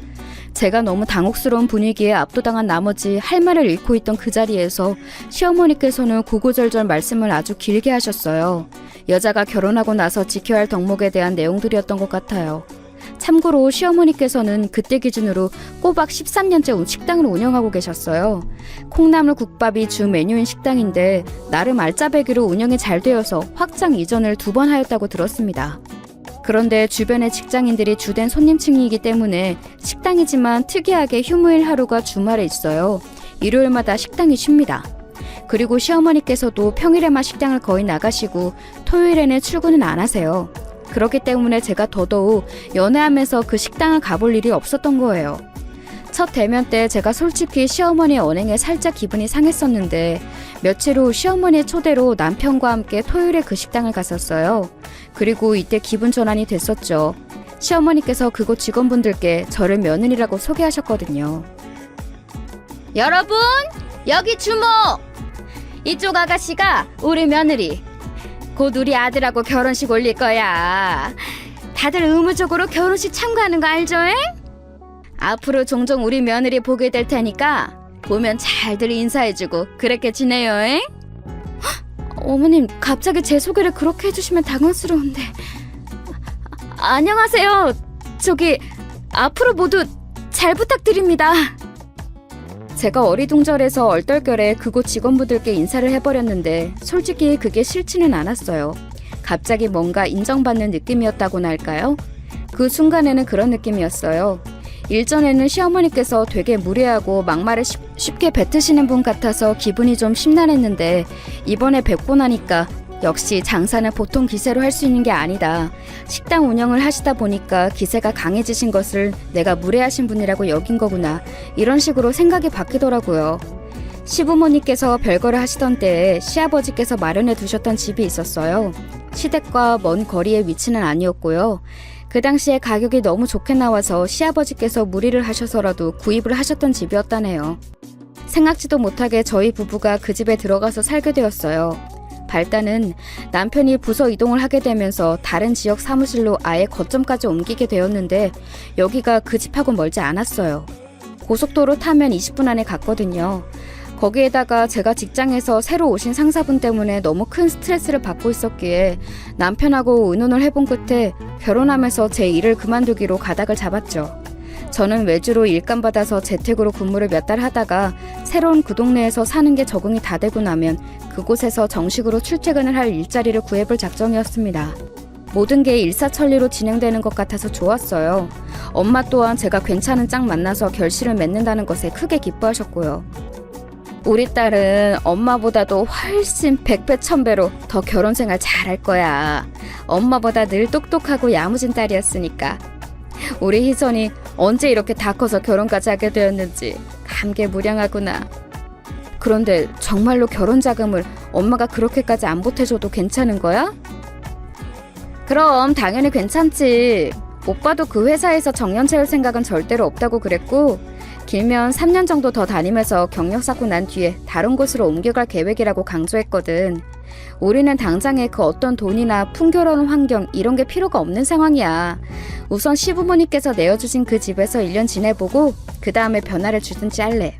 제가 너무 당혹스러운 분위기에 압도당한 나머지 할 말을 잃고 있던 그 자리에서 시어머니께서는 구구절절 말씀을 아주 길게 하셨어요. 여자가 결혼하고 나서 지켜야 할 덕목에 대한 내용들이었던 것 같아요. 참고로 시어머니께서는 그때 기준으로 꼬박 13년째 식당을 운영하고 계셨어요. 콩나물 국밥이 주 메뉴인 식당인데 나름 알짜배기로 운영이 잘 되어서 확장 이전을 2번 하였다고 들었습니다. 그런데 주변의 직장인들이 주된 손님층이기 때문에 식당이지만 특이하게 휴무일 하루가 주말에 있어요. 일요일마다 식당이 쉽니다. 그리고 시어머니께서도 평일에만 식당을 거의 나가시고 토요일에는 출근은 안 하세요. 그렇기 때문에 제가 더더욱 연애하면서 그 식당을 가볼 일이 없었던 거예요. 첫 대면 때 제가 솔직히 시어머니의 언행에 살짝 기분이 상했었는데 며칠 후 시어머니의 초대로 남편과 함께 토요일에 그 식당을 갔었어요. 그리고 이때 기분 전환이 됐었죠. 시어머니께서 그곳 직원분들께 저를 며느리라고 소개하셨거든요. 여러분, 여기 주모! 이쪽 아가씨가 우리 며느리. 곧 우리 아들하고 결혼식 올릴 거야. 다들 의무적으로 결혼식 참가하는 거 알죠? 잉? 앞으로 종종 우리 며느리 보게 될 테니까 보면 잘들 인사해주고 그렇게 지내요. 잉? 어머님, 갑자기 제 소개를 그렇게 해주시면 당황스러운데. 안녕하세요. 저기 앞으로 모두 잘 부탁드립니다. 제가 어리둥절해서 얼떨결에 그곳 직원분들께 인사를 해버렸는데 솔직히 그게 싫지는 않았어요. 갑자기 뭔가 인정받는 느낌이었다고나 할까요? 그 순간에는 그런 느낌이었어요. 일전에는 시어머니께서 되게 무례하고 막말을 쉽게 뱉으시는 분 같아서 기분이 좀 심란했는데 이번에 뵙고 나니까 역시 장사는 보통 기세로 할 수 있는 게 아니다. 식당 운영을 하시다 보니까 기세가 강해지신 것을 내가 무례하신 분이라고 여긴 거구나. 이런 식으로 생각이 바뀌더라고요. 시부모님께서 별거를 하시던 때에 시아버지께서 마련해 두셨던 집이 있었어요. 시댁과 먼 거리의 위치는 아니었고요. 그 당시에 가격이 너무 좋게 나와서 시아버지께서 무리를 하셔서라도 구입을 하셨던 집이었다네요. 생각지도 못하게 저희 부부가 그 집에 들어가서 살게 되었어요. 발단은 남편이 부서 이동을 하게 되면서 다른 지역 사무실로 아예 거점까지 옮기게 되었는데 여기가 그 집하고 멀지 않았어요. 고속도로 타면 20분 안에 갔거든요. 거기에다가 제가 직장에서 새로 오신 상사분 때문에 너무 큰 스트레스를 받고 있었기에 남편하고 의논을 해본 끝에 결혼하면서 제 일을 그만두기로 가닥을 잡았죠. 저는 외주로 일감 받아서 재택으로 근무를 몇 달 하다가 새로운 그 동네에서 사는 게 적응이 다 되고 나면 그곳에서 정식으로 출퇴근을 할 일자리를 구해볼 작정이었습니다. 모든 게 일사천리로 진행되는 것 같아서 좋았어요. 엄마 또한 제가 괜찮은 짝 만나서 결실을 맺는다는 것에 크게 기뻐하셨고요. 우리 딸은 엄마보다도 훨씬 100배 1000배로 더 결혼 생활 잘할 거야. 엄마보다 늘 똑똑하고 야무진 딸이었으니까. 우리 희선이 언제 이렇게 다 커서 결혼까지 하게 되었는지 감개무량하구나. 그런데 정말로 결혼 자금을 엄마가 그렇게까지 안 보태줘도 괜찮은 거야? 그럼 당연히 괜찮지. 오빠도 그 회사에서 정년 채울 생각은 절대로 없다고 그랬고 길면 3년 정도 더 다니면서 경력 쌓고 난 뒤에 다른 곳으로 옮겨갈 계획이라고 강조했거든. 우리는 당장에 그 어떤 돈이나 풍요로운 환경 이런 게 필요가 없는 상황이야. 우선 시부모님께서 내어주신 그 집에서 1년 지내보고 그 다음에 변화를 주든지 할래.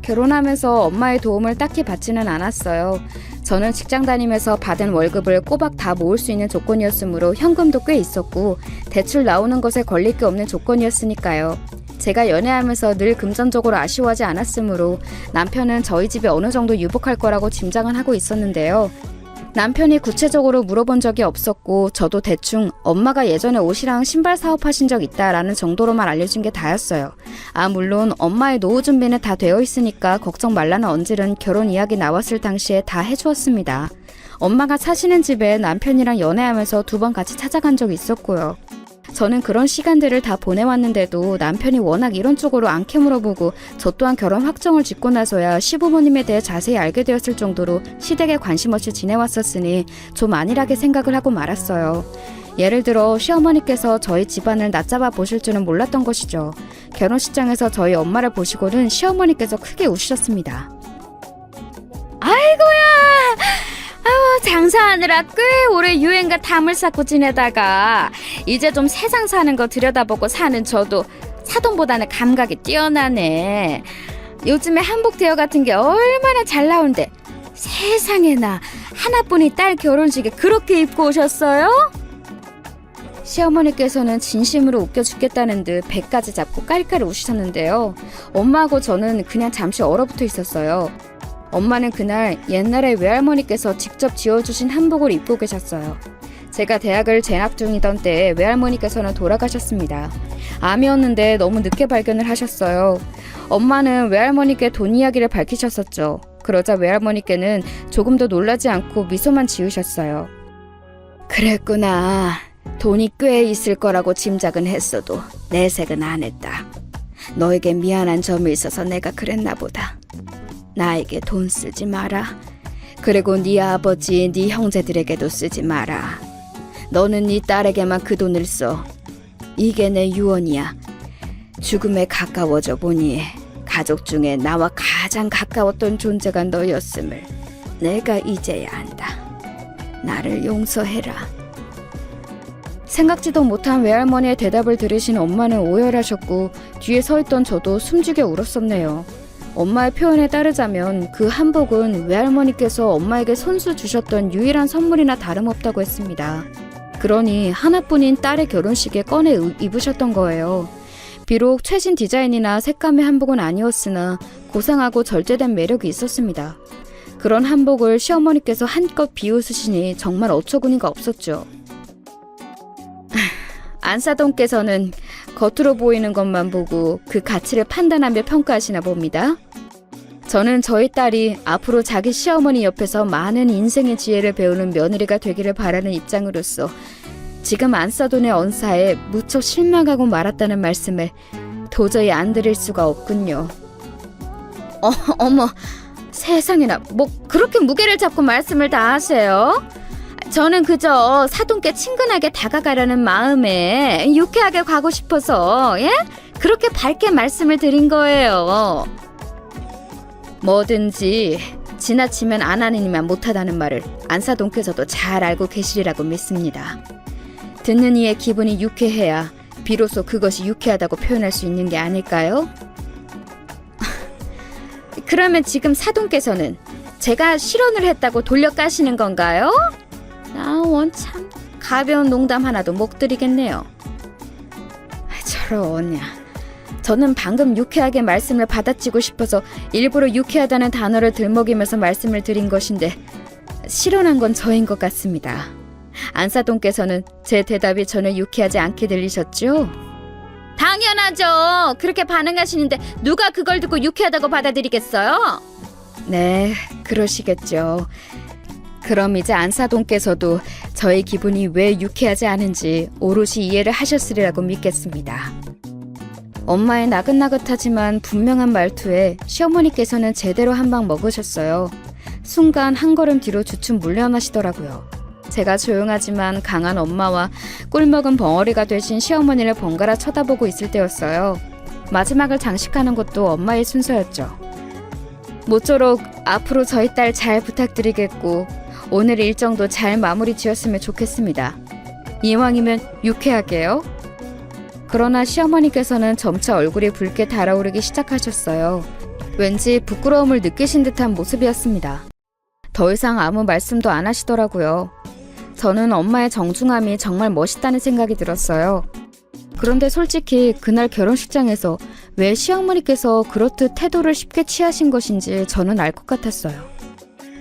결혼하면서 엄마의 도움을 딱히 받지는 않았어요. 저는 직장 다니면서 받은 월급을 꼬박 다 모을 수 있는 조건이었으므로 현금도 꽤 있었고 대출 나오는 것에 걸릴 게 없는 조건이었으니까요. 제가 연애하면서 늘 금전적으로 아쉬워하지 않았으므로 남편은 저희 집에 어느 정도 유복할 거라고 짐작은 하고 있었는데요. 남편이 구체적으로 물어본 적이 없었고 저도 대충 엄마가 예전에 옷이랑 신발 사업하신 적 있다라는 정도로만 알려준 게 다였어요. 물론 엄마의 노후 준비는 다 되어 있으니까 걱정 말라는 언질은 결혼 이야기 나왔을 당시에 다 해주었습니다. 엄마가 사시는 집에 남편이랑 연애하면서 2번 같이 찾아간 적이 있었고요. 저는 그런 시간들을 다 보내왔는데도 남편이 워낙 이런 쪽으로 안 캐물어보고 저 또한 결혼 확정을 짓고 나서야 시부모님에 대해 자세히 알게 되었을 정도로 시댁에 관심 없이 지내왔었으니 좀 안일하게 생각을 하고 말았어요. 예를 들어 시어머니께서 저희 집안을 낮잡아 보실 줄은 몰랐던 것이죠. 결혼식장에서 저희 엄마를 보시고는 시어머니께서 크게 웃으셨습니다. 아이고야! 장사하느라 꽤 오래 유행가 담을 쌓고 지내다가 이제 좀 세상 사는 거 들여다보고 사는 저도 사돈보다는 감각이 뛰어나네. 요즘에 한복 대여 같은 게 얼마나 잘 나오는데 세상에나 하나뿐인 딸 결혼식에 그렇게 입고 오셨어요? 시어머니께서는 진심으로 웃겨 죽겠다는 듯 배까지 잡고 깔깔 웃으셨는데요. 엄마하고 저는 그냥 잠시 얼어붙어 있었어요. 엄마는 그날 옛날에 외할머니께서 직접 지어주신 한복을 입고 계셨어요. 제가 대학을 재학 중이던 때에 외할머니께서는 돌아가셨습니다. 암이었는데 너무 늦게 발견을 하셨어요. 엄마는 외할머니께 돈 이야기를 밝히셨었죠. 그러자 외할머니께는 조금도 놀라지 않고 미소만 지으셨어요. 그랬구나. 돈이 꽤 있을 거라고 짐작은 했어도 내색은 안 했다. 너에게 미안한 점이 있어서 내가 그랬나 보다. 나에게 돈 쓰지 마라. 그리고 네 아버지, 네 형제들에게도 쓰지 마라. 너는 네 딸에게만 그 돈을 써. 이게 내 유언이야. 죽음에 가까워져 보니 가족 중에 나와 가장 가까웠던 존재가 너였음을 내가 이제야 안다. 나를 용서해라. 생각지도 못한 외할머니의 대답을 들으신 엄마는 오열하셨고 뒤에 서 있던 저도 숨죽여 울었었네요. 엄마의 표현에 따르자면 그 한복은 외할머니께서 엄마에게 손수 주셨던 유일한 선물이나 다름없다고 했습니다. 그러니 하나뿐인 딸의 결혼식에 꺼내 입으셨던 거예요. 비록 최신 디자인이나 색감의 한복은 아니었으나 고상하고 절제된 매력이 있었습니다. 그런 한복을 시어머니께서 한껏 비웃으시니 정말 어처구니가 없었죠. 안사돈께서는 겉으로 보이는 것만 보고 그 가치를 판단하며 평가하시나 봅니다. 저는 저희 딸이 앞으로 자기 시어머니 옆에서 많은 인생의 지혜를 배우는 며느리가 되기를 바라는 입장으로서 지금 안사돈의 언사에 무척 실망하고 말았다는 말씀을 도저히 안 드릴 수가 없군요. 어머, 세상에나 뭐 그렇게 무게를 잡고 말씀을 다 하세요? 저는 그저 사돈께 친근하게 다가가려는 마음에 유쾌하게 가고 싶어서 그렇게 밝게 말씀을 드린 거예요. 뭐든지 지나치면 안 하느니만 못하다는 말을 안사돈께서도 잘 알고 계시리라고 믿습니다. 듣는 이의 기분이 유쾌해야 비로소 그것이 유쾌하다고 표현할 수 있는 게 아닐까요? 그러면 지금 사돈께서는 제가 실언을 했다고 돌려까시는 건가요? 원참 가벼운 농담 하나도 못 드리겠네요. 저러냐. 저는 방금 유쾌하게 말씀을 받아치고 싶어서 일부러 유쾌하다는 단어를 들먹이면서 말씀을 드린 것인데 실언한 건 저인 것 같습니다. 안사돈께서는 제 대답이 전혀 유쾌하지 않게 들리셨죠? 당연하죠. 그렇게 반응하시는데 누가 그걸 듣고 유쾌하다고 받아들이겠어요? 네, 그러시겠죠. 그럼 이제 안사돈께서도 저의 기분이 왜 유쾌하지 않은지 오롯이 이해를 하셨으리라고 믿겠습니다. 엄마의 나긋나긋하지만 분명한 말투에 시어머니께서는 제대로 한 방 먹으셨어요. 순간 한 걸음 뒤로 주춤 물러나시더라고요. 제가 조용하지만 강한 엄마와 꿀먹은 벙어리가 되신 시어머니를 번갈아 쳐다보고 있을 때였어요. 마지막을 장식하는 것도 엄마의 순서였죠. 모쪼록 앞으로 저희 딸 잘 부탁드리겠고 오늘 일정도 잘 마무리 지었으면 좋겠습니다. 이왕이면 유쾌하게요. 그러나 시어머니께서는 점차 얼굴이 붉게 달아오르기 시작하셨어요. 왠지 부끄러움을 느끼신 듯한 모습이었습니다. 더 이상 아무 말씀도 안 하시더라고요. 저는 엄마의 정중함이 정말 멋있다는 생각이 들었어요. 그런데 솔직히 그날 결혼식장에서 왜 시어머니께서 그렇듯 태도를 쉽게 취하신 것인지 저는 알 것 같았어요.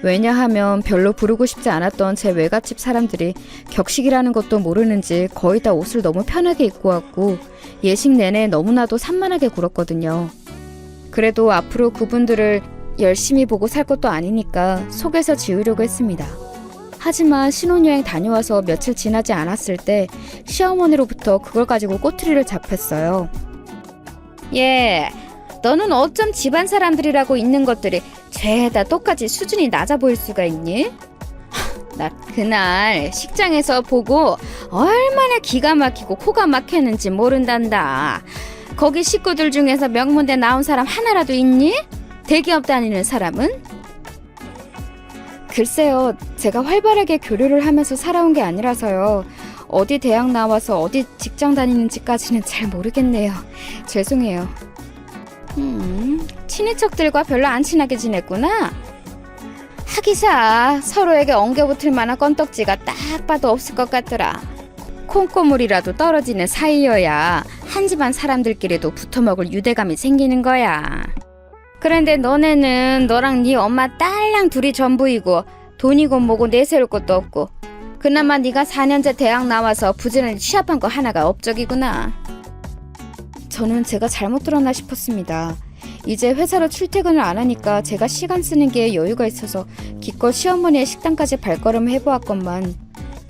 왜냐하면 별로 부르고 싶지 않았던 제 외갓집 사람들이 격식이라는 것도 모르는지 거의 다 옷을 너무 편하게 입고 왔고 예식 내내 너무나도 산만하게 굴었거든요. 그래도 앞으로 그분들을 열심히 보고 살 것도 아니니까 속에서 지우려고 했습니다. 하지만 신혼여행 다녀와서 며칠 지나지 않았을 때 시어머니로부터 그걸 가지고 꼬투리를 잡혔어요. 예, 너는 어쩜 집안 사람들이라고 있는 것들이 죄다 똑같이 수준이 낮아 보일 수가 있니? 나 그날 식장에서 보고 얼마나 기가 막히고 코가 막혔는지 모른단다. 거기 식구들 중에서 명문대 나온 사람 하나라도 있니? 대기업 다니는 사람은? 글쎄요, 제가 활발하게 교류를 하면서 살아온 게 아니라서요. 어디 대학 나와서 어디 직장 다니는지까지는 잘 모르겠네요. 죄송해요. 친인척들과 별로 안 친하게 지냈구나. 하기사 서로에게 엉겨붙을 만한 건덕지가 딱 봐도 없을 것 같더라. 콩고물이라도 떨어지는 사이여야 한 집안 사람들끼리도 붙어먹을 유대감이 생기는 거야. 그런데 너네는 너랑 네 엄마 딸랑 둘이 전부이고 돈이고 뭐고 내세울 것도 없고 그나마 네가 4년제 대학 나와서 부지런히 취업한 거 하나가 업적이구나. 저는 제가 잘못 들었나 싶었습니다. 이제 회사로 출퇴근을 안 하니까 제가 시간 쓰는 게 여유가 있어서 기껏 시어머니의 식당까지 발걸음을 해보았건만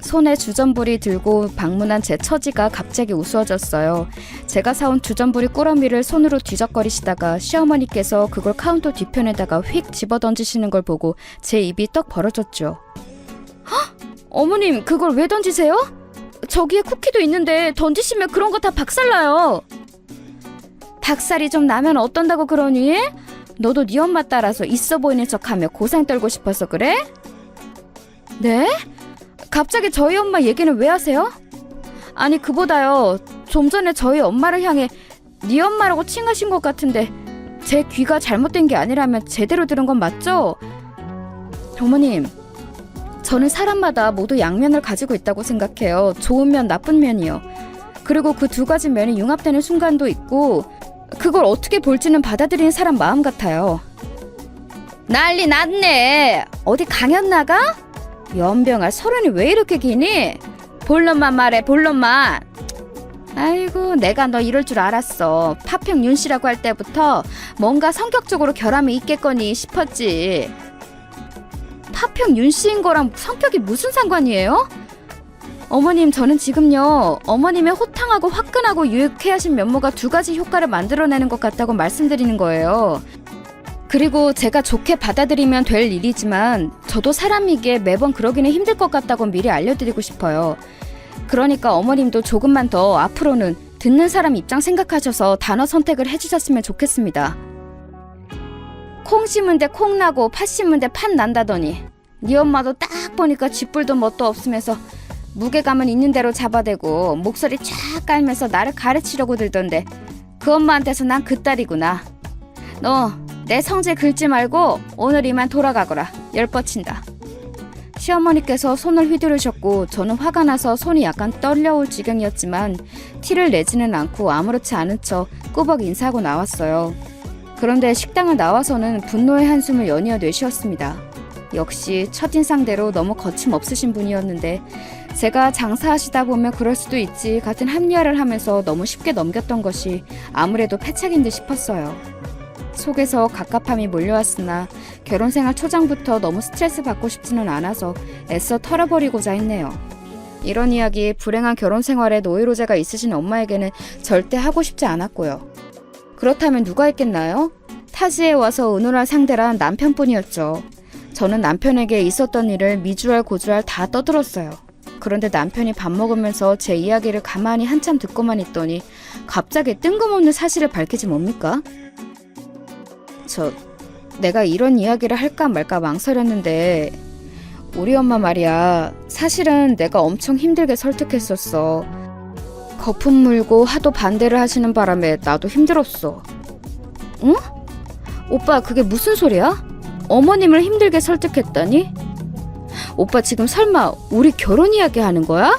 손에 주전부리 들고 방문한 제 처지가 갑자기 우스워졌어요. 제가 사온 주전부리 꾸러미를 손으로 뒤적거리시다가 시어머니께서 그걸 카운터 뒤편에다가 휙 집어던지시는 걸 보고 제 입이 떡 벌어졌죠. 헉! 어머님, 그걸 왜 던지세요? 저기에 쿠키도 있는데 던지시면 그런 거 다 박살나요. 박살이 좀 나면 어떤다고 그러니? 너도 네 엄마 따라서 있어 보이는 척하며 고생 떨고 싶어서 그래? 네? 갑자기 저희 엄마 얘기는 왜 하세요? 아니 그보다요, 좀 전에 저희 엄마를 향해 네 엄마라고 칭하신 것 같은데 제 귀가 잘못된 게 아니라면 제대로 들은 건 맞죠? 어머님, 저는 사람마다 모두 양면을 가지고 있다고 생각해요. 좋은 면, 나쁜 면이요. 그리고 그 두 가지 면이 융합되는 순간도 있고 그걸 어떻게 볼지는 받아들이는 사람 마음 같아요. 난리 났네. 어디 강연 나가? 연병아, 서른이 왜 이렇게 기니? 본론만 말해, 본론만. 아이고, 내가 너 이럴 줄 알았어. 파평 윤씨라고 할 때부터 뭔가 성격적으로 결함이 있겠거니 싶었지. 파평 윤씨인 거랑 성격이 무슨 상관이에요? 어머님, 저는 지금요, 어머님의 호탕하고 화끈하고 유쾌하신 면모가 두 가지 효과를 만들어내는 것 같다고 말씀드리는 거예요. 그리고 제가 좋게 받아들이면 될 일이지만 저도 사람이기에 매번 그러기는 힘들 것 같다고 미리 알려드리고 싶어요. 그러니까 어머님도 조금만 더 앞으로는 듣는 사람 입장 생각하셔서 단어 선택을 해주셨으면 좋겠습니다. 콩 심은데 콩 나고 팥 심은데 팥 난다더니 네 엄마도 딱 보니까 쥐뿔도 뭣도 없으면서 무게감은 있는 대로 잡아대고 목소리 쫙 깔면서 나를 가르치려고 들던데 그 엄마한테서 난 그 딸이구나. 너 내 성질 긁지 말고 오늘 이만 돌아가거라. 열 뻗친다. 시어머니께서 손을 휘두르셨고 저는 화가 나서 손이 약간 떨려올 지경이었지만 티를 내지는 않고 아무렇지 않은 척 꾸벅 인사하고 나왔어요. 그런데 식당을 나와서는 분노의 한숨을 연이어 내쉬었습니다. 역시 첫인상대로 너무 거침없으신 분이었는데 제가 장사하시다 보면 그럴 수도 있지 같은 합리화를 하면서 너무 쉽게 넘겼던 것이 아무래도 패착인 듯 싶었어요. 속에서 갑갑함이 몰려왔으나 결혼생활 초장부터 너무 스트레스 받고 싶지는 않아서 애써 털어버리고자 했네요. 이런 이야기 불행한 결혼생활에 노이로제가 있으신 엄마에게는 절대 하고 싶지 않았고요. 그렇다면 누가 했겠나요? 타지에 와서 의논할 상대란 남편뿐이었죠. 저는 남편에게 있었던 일을 미주알 고주알 다 떠들었어요. 그런데 남편이 밥 먹으면서 제 이야기를 가만히 한참 듣고만 있더니 갑자기 뜬금없는 사실을 밝히지 뭡니까? 내가 이런 이야기를 할까 말까 망설였는데 우리 엄마 말이야, 사실은 내가 엄청 힘들게 설득했었어. 거품 물고 하도 반대를 하시는 바람에 나도 힘들었어. 응? 오빠, 그게 무슨 소리야? 어머님을 힘들게 설득했다니? 오빠 지금 설마 우리 결혼 이야기 하는 거야?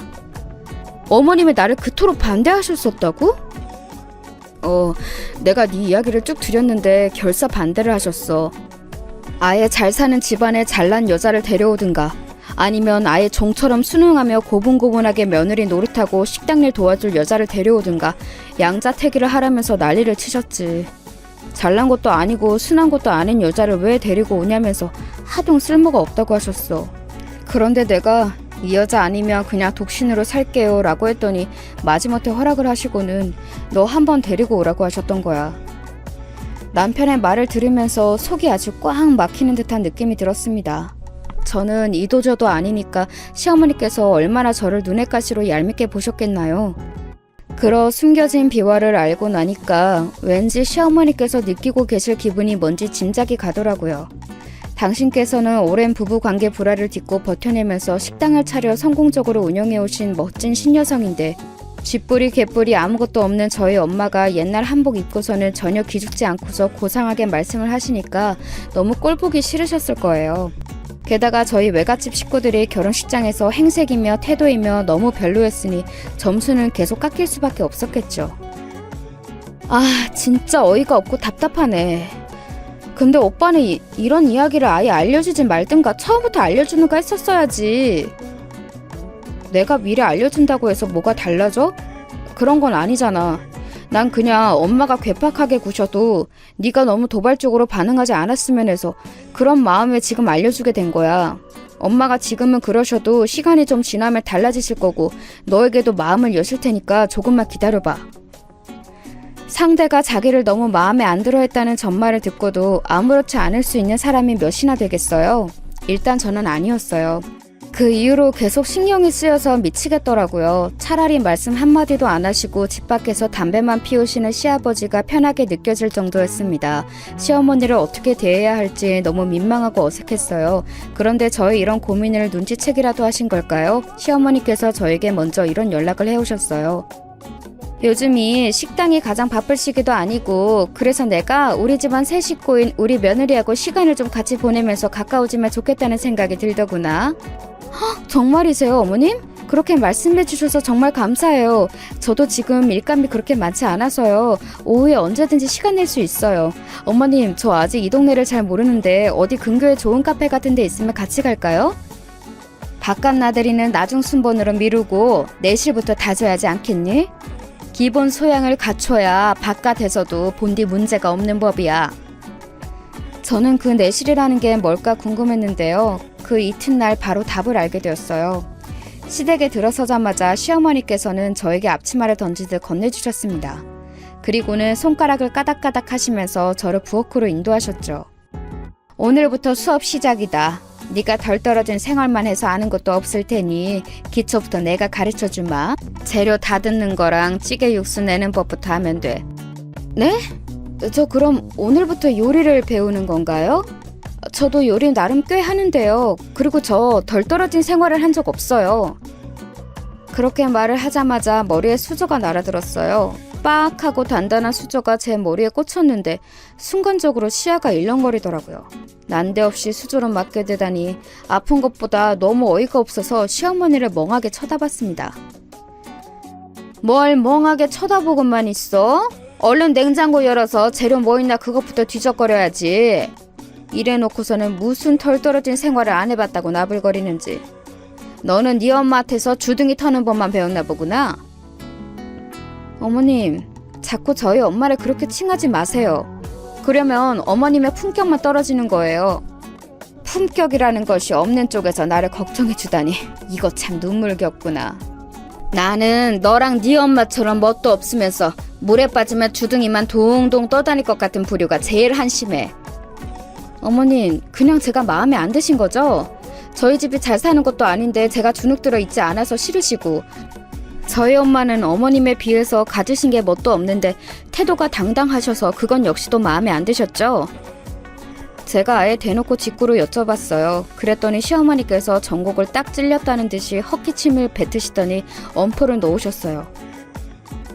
어머님이 나를 그토록 반대하셨었다고? 내가 네 이야기를 쭉 드렸는데 결사 반대를 하셨어. 아예 잘 사는 집안에 잘난 여자를 데려오든가 아니면 아예 종처럼 순응하며 고분고분하게 며느리 노릇하고 식당일 도와줄 여자를 데려오든가 양자택일을 하라면서 난리를 치셨지. 잘난 것도 아니고 순한 것도 아닌 여자를 왜 데리고 오냐면서 하등 쓸모가 없다고 하셨어. 그런데 내가 이 여자 아니면 그냥 독신으로 살게요 라고 했더니 마지못해 허락을 하시고는 너 한번 데리고 오라고 하셨던 거야. 남편의 말을 들으면서 속이 아주 꽉 막히는 듯한 느낌이 들었습니다. 저는 이도저도 아니니까 시어머니께서 얼마나 저를 눈엣 가시로 얄밉게 보셨겠나요? 그러 숨겨진 비화를 알고 나니까 왠지 시어머니께서 느끼고 계실 기분이 뭔지 짐작이 가더라고요. 당신께서는 오랜 부부관계 불화를 딛고 버텨내면서 식당을 차려 성공적으로 운영해오신 멋진 신여성인데 쥐뿌리 개뿌리 아무것도 없는 저희 엄마가 옛날 한복 입고서는 전혀 기죽지 않고서 고상하게 말씀을 하시니까 너무 꼴보기 싫으셨을 거예요. 게다가 저희 외갓집 식구들이 결혼식장에서 행색이며 태도이며 너무 별로였으니 점수는 계속 깎일 수밖에 없었겠죠. 아, 진짜 어이가 없고 답답하네. 근데 오빠는 이런 이야기를 아예 알려주지 말든가 처음부터 알려주는가 했었어야지. 내가 미리 알려준다고 해서 뭐가 달라져? 그런 건 아니잖아. 난 그냥 엄마가 괴팍하게 구셔도 네가 너무 도발적으로 반응하지 않았으면 해서 그런 마음에 지금 알려주게 된 거야. 엄마가 지금은 그러셔도 시간이 좀 지나면 달라지실 거고 너에게도 마음을 여실 테니까 조금만 기다려봐. 상대가 자기를 너무 마음에 안 들어 했다는 전말을 듣고도 아무렇지 않을 수 있는 사람이 몇이나 되겠어요? 일단 저는 아니었어요. 그 이후로 계속 신경이 쓰여서 미치겠더라고요. 차라리 말씀 한마디도 안 하시고 집 밖에서 담배만 피우시는 시아버지가 편하게 느껴질 정도였습니다. 시어머니를 어떻게 대해야 할지 너무 민망하고 어색했어요. 그런데 저의 이런 고민을 눈치채기라도 하신 걸까요? 시어머니께서 저에게 먼저 이런 연락을 해오셨어요. 요즘이 식당이 가장 바쁠 시기도 아니고 그래서 내가 우리 집안 세 식구인 우리 며느리하고 시간을 좀 같이 보내면서 가까워지면 좋겠다는 생각이 들더구나. 헉, 정말이세요, 어머님? 그렇게 말씀해 주셔서 정말 감사해요. 저도 지금 일감이 그렇게 많지 않아서요. 오후에 언제든지 시간 낼 수 있어요. 어머님, 저 아직 이 동네를 잘 모르는데 어디 근교에 좋은 카페 같은 데 있으면 같이 갈까요? 바깥 나들이는 나중 순번으로 미루고 내실부터 다져야지 않겠니? 기본 소양을 갖춰야 바깥에서도 본디 문제가 없는 법이야. 저는 그 내실이라는 게 뭘까 궁금했는데요. 그 이튿날 바로 답을 알게 되었어요. 시댁에 들어서자마자 시어머니께서는 저에게 앞치마를 던지듯 건네주셨습니다. 그리고는 손가락을 까닥까닥 하시면서 저를 부엌으로 인도하셨죠. 오늘부터 수업 시작이다. 네가 덜 떨어진 생활만 해서 아는 것도 없을 테니 기초부터 내가 가르쳐주마. 재료 다듬는 거랑 찌개 육수 내는 법부터 하면 돼. 네? 저 그럼 오늘부터 요리를 배우는 건가요? 저도 요리 나름 꽤 하는데요. 그리고 저 덜 떨어진 생활을 한 적 없어요. 그렇게 말을 하자마자 머리에 수저가 날아들었어요. 빡 하고 단단한 수저가 제 머리에 꽂혔는데 순간적으로 시야가 일렁거리더라고요. 난데없이 수저로 맞게 되다니 아픈 것보다 너무 어이가 없어서 시어머니를 멍하게 쳐다봤습니다. 뭘 멍하게 쳐다보고만 있어? 얼른 냉장고 열어서 재료 뭐 있나 그것부터 뒤적거려야지. 이래놓고서는 무슨 털 떨어진 생활을 안 해봤다고 나불거리는지. 너는 네 엄마한테서 주둥이 터는 법만 배웠나 보구나. 어머님, 자꾸 저희 엄마를 그렇게 칭하지 마세요. 그러면 어머님의 품격만 떨어지는 거예요. 품격이라는 것이 없는 쪽에서 나를 걱정해주다니 이거 참 눈물겹구나. 나는 너랑 네 엄마처럼 멋도 없으면서 물에 빠지면 주둥이만 동동 떠다닐 것 같은 부류가 제일 한심해. 어머님, 그냥 제가 마음에 안 드신 거죠? 저희 집이 잘 사는 것도 아닌데 제가 주눅 들어 있지 않아서 싫으시고 저희 엄마는 어머님에 비해서 가지신 게 뭣도 없는데 태도가 당당하셔서 그건 역시도 마음에 안 드셨죠? 제가 아예 대놓고 직구로 여쭤봤어요. 그랬더니 시어머니께서 전곡을 딱 찔렸다는 듯이 헛기침을 뱉으시더니 엄포를 놓으셨어요.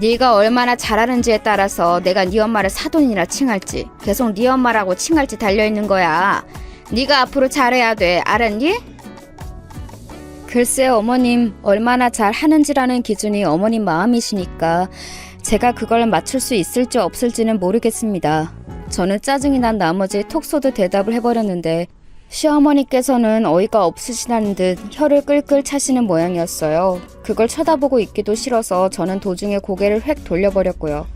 네가 얼마나 잘하는지에 따라서 내가 네 엄마를 사돈이라 칭할지 계속 네 엄마라고 칭할지 달려있는 거야. 네가 앞으로 잘해야 돼. 알았니? 글쎄요, 어머님, 얼마나 잘하는지라는 기준이 어머님 마음이시니까 제가 그걸 맞출 수 있을지 없을지는 모르겠습니다. 저는 짜증이 난 나머지 톡 쏘듯 대답을 해버렸는데 시어머니께서는 어이가 없으시다는 듯 혀를 끌끌 차시는 모양이었어요. 그걸 쳐다보고 있기도 싫어서 저는 도중에 고개를 획 돌려버렸고요.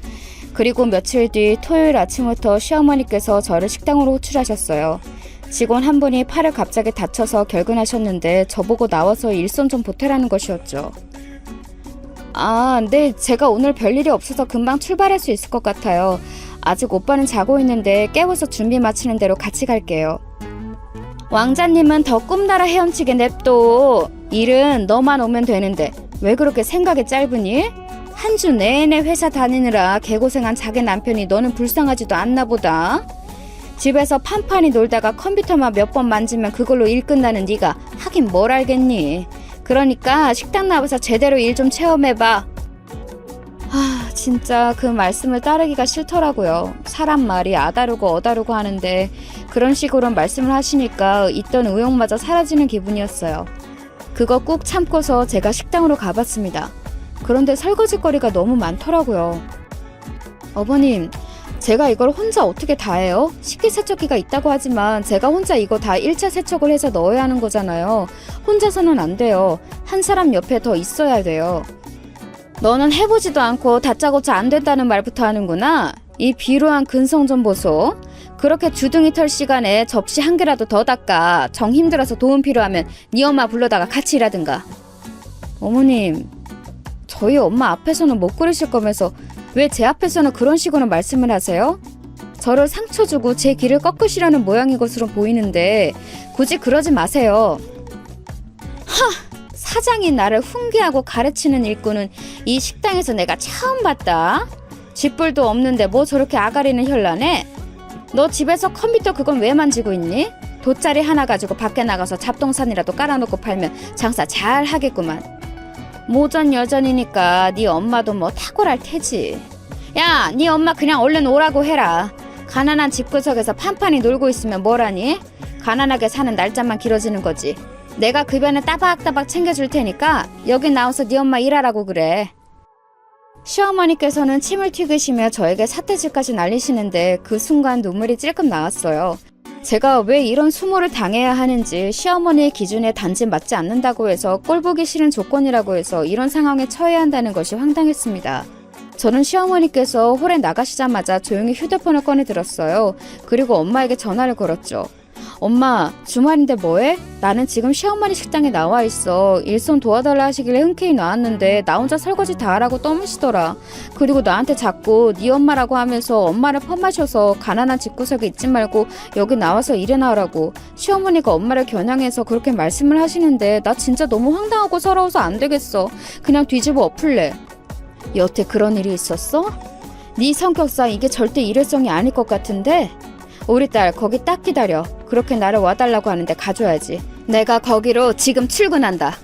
그리고 며칠 뒤 토요일 아침부터 시어머니께서 저를 식당으로 호출하셨어요. 직원 한 분이 팔을 갑자기 다쳐서 결근하셨는데 저보고 나와서 일손 좀 보태라는 것이었죠. 네, 제가 오늘 별일이 없어서 금방 출발할 수 있을 것 같아요. 아직 오빠는 자고 있는데 깨워서 준비 마치는 대로 같이 갈게요. 왕자님은 더 꿈나라 헤엄치게 냅둬. 일은 너만 오면 되는데 왜 그렇게 생각이 짧으니? 한 주 내내 회사 다니느라 개고생한 자기 남편이 너는 불쌍하지도 않나 보다. 집에서 판판히 놀다가 컴퓨터만 몇 번 만지면 그걸로 일 끝나는 네가 하긴 뭘 알겠니. 그러니까 식당 나와서 제대로 일 좀 체험해봐. 진짜 그 말씀을 따르기가 싫더라고요. 사람 말이 아다르고 어다르고 하는데 그런 식으로 말씀을 하시니까 있던 의욕마저 사라지는 기분이었어요. 그거 꾹 참고서 제가 식당으로 가봤습니다. 그런데 설거지거리가 너무 많더라고요. 어머님, 제가 이걸 혼자 어떻게 다 해요? 식기세척기가 있다고 하지만 제가 혼자 이거 다 1차 세척을 해서 넣어야 하는 거잖아요. 혼자서는 안 돼요. 한 사람 옆에 더 있어야 돼요. 너는 해보지도 않고 다짜고짜 안 된다는 말부터 하는구나. 이 비루한 근성 좀 보소. 그렇게 주둥이 털 시간에 접시 한 개라도 더 닦아. 정 힘들어서 도움 필요하면 네 엄마 불러다가 같이 일하든가. 어머님, 저희 엄마 앞에서는 못 그러실 거면서 왜 제 앞에서는 그런 식으로 말씀을 하세요? 저를 상처 주고 제 길을 꺾으시려는 모양인 것으로 보이는데 굳이 그러지 마세요. 사장이 나를 훈계하고 가르치는 일꾼은 이 식당에서 내가 처음 봤다. 쥐뿔도 없는데 뭐 저렇게 아가리는 현란해? 너 집에서 컴퓨터 그건 왜 만지고 있니? 돗자리 하나 가지고 밖에 나가서 잡동산이라도 깔아놓고 팔면 장사 잘 하겠구만. 모전 여전이니까 네 엄마도 뭐 탁월할 테지. 야, 네 엄마 그냥 얼른 오라고 해라. 가난한 집구석에서 판판히 놀고 있으면 뭐라니? 가난하게 사는 날짜만 길어지는 거지. 내가 급여는 따박따박 챙겨줄 테니까 여기 나와서 네 엄마 일하라고 그래. 시어머니께서는 침을 튀기시며 저에게 사태질까지 날리시는데 그 순간 눈물이 찔끔 나왔어요. 제가 왜 이런 수모를 당해야 하는지, 시어머니의 기준에 단지 맞지 않는다고 해서 꼴보기 싫은 조건이라고 해서 이런 상황에 처해야 한다는 것이 황당했습니다. 저는 시어머니께서 홀에 나가시자마자 조용히 휴대폰을 꺼내 들었어요. 그리고 엄마에게 전화를 걸었죠. 엄마, 주말인데 뭐해? 나는 지금 시어머니 식당에 나와 있어. 일손 도와달라 하시길래 흔쾌히 나왔는데 나 혼자 설거지 다 하라고 떠무시더라. 그리고 나한테 자꾸 네 엄마라고 하면서 엄마를 펌하셔서 가난한 집구석에 있지 말고 여기 나와서 일해나 하라고. 시어머니가 엄마를 겨냥해서 그렇게 말씀을 하시는데 나 진짜 너무 황당하고 서러워서 안 되겠어. 그냥 뒤집어 엎을래. 여태 그런 일이 있었어? 네 성격상 이게 절대 일회성이 아닐 것 같은데? 우리 딸 거기 딱 기다려. 그렇게 나를 와달라고 하는데 가줘야지. 내가 거기로 지금 출근한다.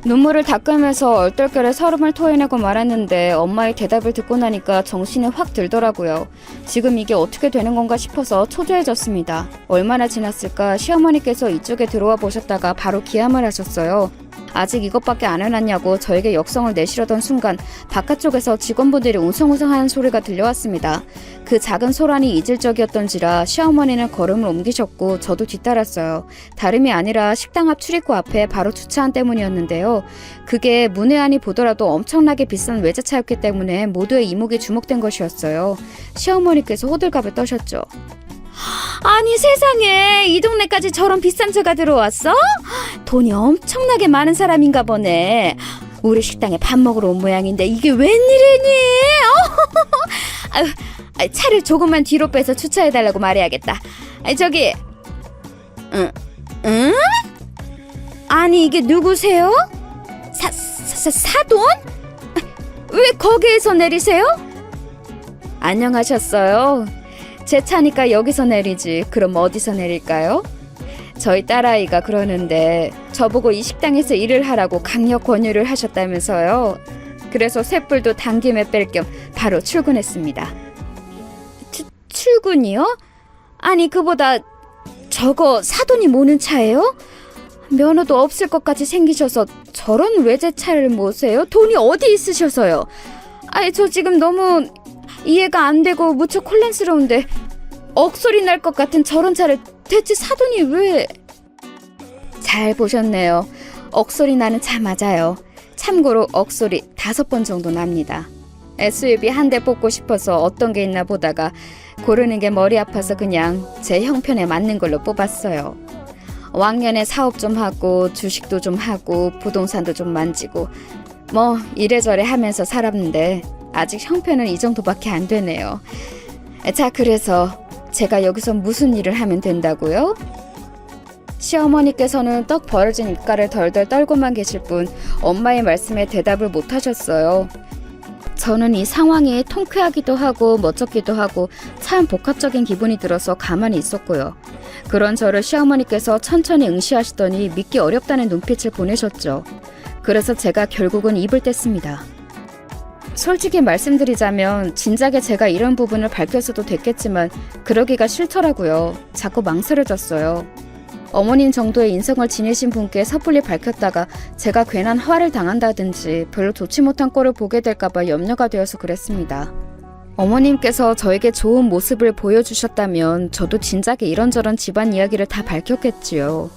눈물을 닦으면서 얼떨결에 서름을 토해내고 말았는데 엄마의 대답을 듣고 나니까 정신이 확 들더라고요. 지금 이게 어떻게 되는 건가 싶어서 초조해졌습니다. 얼마나 지났을까 시어머니께서 이쪽에 들어와 보셨다가 바로 기함을 하셨어요. 아직 이것밖에 안 해놨냐고 저에게 역성을 내시려던 순간 바깥쪽에서 직원분들이 웅성웅성하는 소리가 들려왔습니다. 그 작은 소란이 이질적이었던지라 시어머니는 걸음을 옮기셨고 저도 뒤따랐어요. 다름이 아니라 식당 앞 출입구 앞에 바로 주차한 때문이었는데요. 그게 문외한이 보더라도 엄청나게 비싼 외제차였기 때문에 모두의 이목이 주목된 것이었어요. 시어머니께서 호들갑을 떠셨죠. 아니 세상에, 이 동네까지 저런 비싼 차가 들어왔어? 돈이 엄청나게 많은 사람인가 보네. 우리 식당에 밥 먹으러 온 모양인데 이게 웬일이니? 차를 조금만 뒤로 빼서 주차해달라고 말해야겠다. 저기 응? 아니 이게 누구세요? 사돈? 왜 거기에서 내리세요? 안녕하셨어요. 제 차니까 여기서 내리지. 그럼 어디서 내릴까요? 저희 딸아이가 그러는데 저보고 이 식당에서 일을 하라고 강력 권유를 하셨다면서요. 그래서 쇳불도 당김에 뺄 겸 바로 출근했습니다. 출근이요? 아니 그보다 저거 사돈이 모는 차예요? 면허도 없을 것 같이 생기셔서 저런 외제차를 모세요? 돈이 어디 있으셔서요? 아니 저 지금 너무 이해가 안 되고 무척 혼란스러운데 억소리 날 것 같은 저런 차를 대체 사돈이 왜... 잘 보셨네요. 억소리 나는 차 맞아요. 참고로 억소리 5번 정도 납니다. SUV 한 대 뽑고 싶어서 어떤 게 있나 보다가 고르는 게 머리 아파서 그냥 제 형편에 맞는 걸로 뽑았어요. 왕년에 사업 좀 하고 주식도 좀 하고 부동산도 좀 만지고 뭐 이래저래 하면서 살았는데 아직 형편은 이 정도밖에 안 되네요. 자, 그래서 제가 여기서 무슨 일을 하면 된다고요? 시어머니께서는 떡 벌어진 입가를 덜덜 떨고만 계실 뿐 엄마의 말씀에 대답을 못 하셨어요. 저는 이 상황이 통쾌하기도 하고 멋쩍기도 하고 참 복합적인 기분이 들어서 가만히 있었고요. 그런 저를 시어머니께서 천천히 응시하시더니 믿기 어렵다는 눈빛을 보내셨죠. 그래서 제가 결국은 입을 뗐습니다. 솔직히 말씀드리자면 진작에 제가 이런 부분을 밝혔어도 됐겠지만 그러기가 싫더라고요. 자꾸 망설여졌어요. 어머님 정도의 인성을 지니신 분께 섣불리 밝혔다가 제가 괜한 화를 당한다든지 별로 좋지 못한 꼴을 보게 될까봐 염려가 되어서 그랬습니다. 어머님께서 저에게 좋은 모습을 보여주셨다면 저도 진작에 이런저런 집안 이야기를 다 밝혔겠지요.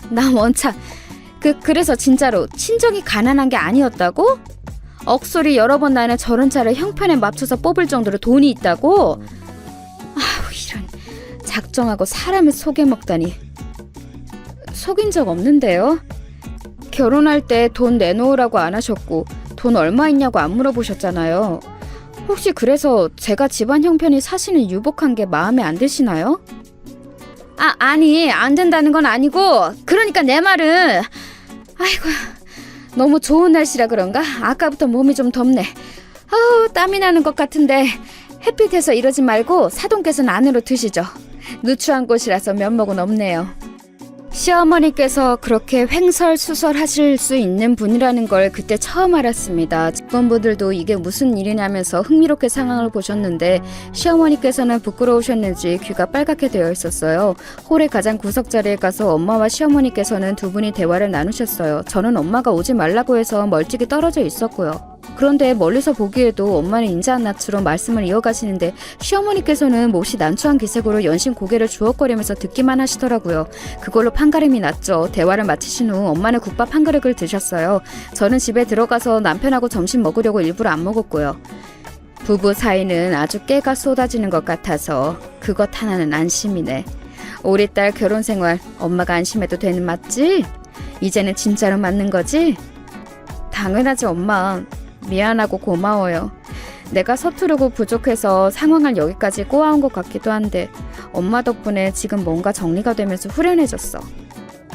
나 원차 그래서 진짜로 친정이 가난한 게 아니었다고? 억소리 여러 번 나는 저런 차를 형편에 맞춰서 뽑을 정도로 돈이 있다고? 아우, 이런 작정하고 사람을 속여먹다니. 속인 적 없는데요? 결혼할 때 돈 내놓으라고 안 하셨고 돈 얼마 있냐고 안 물어보셨잖아요. 혹시 그래서 제가 집안 형편이 사실은 유복한 게 마음에 안 드시나요? 아니 안 된다는 건 아니고 그러니까 내 말은 아이고 너무 좋은 날씨라 그런가? 아까부터 몸이 좀 덥네. 아우 땀이 나는 것 같은데 햇빛에서 이러지 말고 사돈께서는 안으로 드시죠. 누추한 곳이라서 면목은 없네요. 시어머니께서 그렇게 횡설수설하실 수 있는 분이라는 걸 그때 처음 알았습니다. 직원분들도 이게 무슨 일이냐면서 흥미롭게 상황을 보셨는데 시어머니께서는 부끄러우셨는지 귀가 빨갛게 되어 있었어요. 홀의 가장 구석자리에 가서 엄마와 시어머니께서는 두 분이 대화를 나누셨어요. 저는 엄마가 오지 말라고 해서 멀찍이 떨어져 있었고요. 그런데 멀리서 보기에도 엄마는 인자한 낯으로 말씀을 이어가시는데 시어머니께서는 몹시 난처한 기색으로 연신 고개를 주걱거리면서 듣기만 하시더라고요. 그걸로 판가름이 났죠. 대화를 마치신 후 엄마는 국밥 한 그릇을 드셨어요. 저는 집에 들어가서 남편하고 점심 먹으려고 일부러 안 먹었고요. 부부 사이는 아주 깨가 쏟아지는 것 같아서 그것 하나는 안심이네. 우리 딸 결혼 생활 엄마가 안심해도 되는 맞지? 이제는 진짜로 맞는 거지? 당연하지 엄마. 미안하고 고마워요. 내가 서투르고 부족해서 상황을 여기까지 꼬아온 것 같기도 한데 엄마 덕분에 지금 뭔가 정리가 되면서 후련해졌어.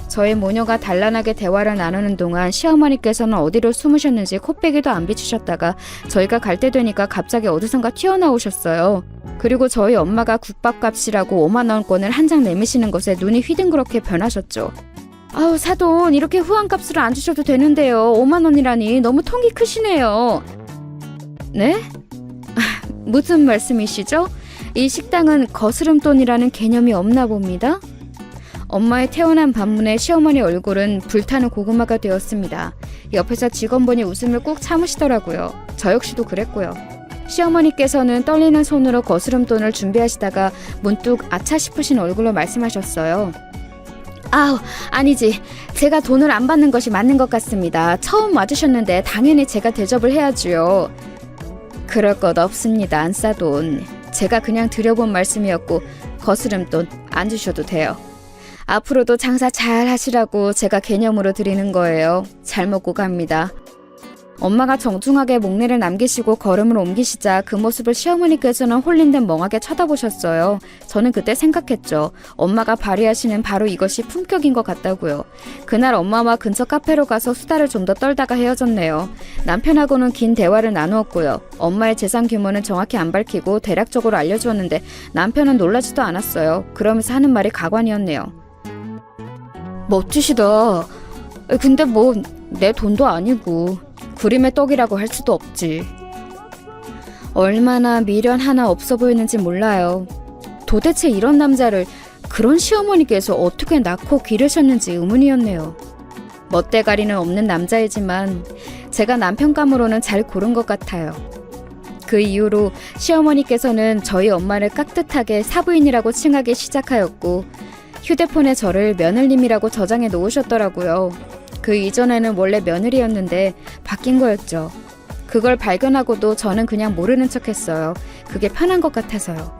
저희 모녀가 단란하게 대화를 나누는 동안 시어머니께서는 어디로 숨으셨는지 코빼기도 안 비추셨다가 저희가 갈 때 되니까 갑자기 어디선가 튀어나오셨어요. 그리고 저희 엄마가 국밥값이라고 5만 원권을 한 장 내미시는 것에 눈이 휘둥그렇게 변하셨죠. 아우 사돈 이렇게 후한값으로 안 주셔도 되는데요. 5만 원이라니 너무 통이 크시네요. 네? 무슨 말씀이시죠? 이 식당은 거스름돈이라는 개념이 없나 봅니다. 엄마의 태어난 반문에 시어머니 얼굴은 불타는 고구마가 되었습니다. 옆에서 직원분이 웃음을 꾹 참으시더라고요. 저 역시도 그랬고요. 시어머니께서는 떨리는 손으로 거스름돈을 준비하시다가 문득 아차 싶으신 얼굴로 말씀하셨어요. 아우 아니지 제가 돈을 안 받는 것이 맞는 것 같습니다. 처음 와주셨는데 당연히 제가 대접을 해야지요. 그럴 것 없습니다. 안 싸돈. 제가 그냥 드려본 말씀이었고 거스름돈 안 주셔도 돼요. 앞으로도 장사 잘 하시라고 제가 개념으로 드리는 거예요. 잘 먹고 갑니다. 엄마가 정중하게 목례를 남기시고 걸음을 옮기시자 그 모습을 시어머니께서는 홀린 듯 멍하게 쳐다보셨어요. 저는 그때 생각했죠. 엄마가 발휘하시는 바로 이것이 품격인 것 같다고요. 그날 엄마와 근처 카페로 가서 수다를 좀 더 떨다가 헤어졌네요. 남편하고는 긴 대화를 나누었고요. 엄마의 재산 규모는 정확히 안 밝히고 대략적으로 알려주었는데 남편은 놀라지도 않았어요. 그러면서 하는 말이 가관이었네요. 멋지시다. 근데 뭐 내 돈도 아니고 그림의 떡이라고 할 수도 없지. 얼마나 미련 하나 없어 보이는지 몰라요. 도대체 이런 남자를 그런 시어머니께서 어떻게 낳고 기르셨는지 의문이었네요. 멋대가리는 없는 남자이지만 제가 남편감으로는 잘 고른 것 같아요. 그 이후로 시어머니께서는 저희 엄마를 깍듯하게 사부인이라고 칭하기 시작하였고 휴대폰에 저를 며느님이라고 저장해 놓으셨더라고요. 그 이전에는 원래 며느리였는데 바뀐 거였죠. 그걸 발견하고도 저는 그냥 모르는 척했어요. 그게 편한 것 같아서요.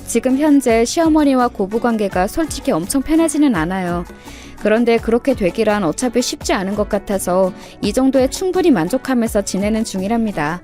지금 현재 시어머니와 고부관계가 솔직히 엄청 편하지는 않아요. 그런데 그렇게 되기란 어차피 쉽지 않은 것 같아서 이 정도에 충분히 만족하면서 지내는 중이랍니다.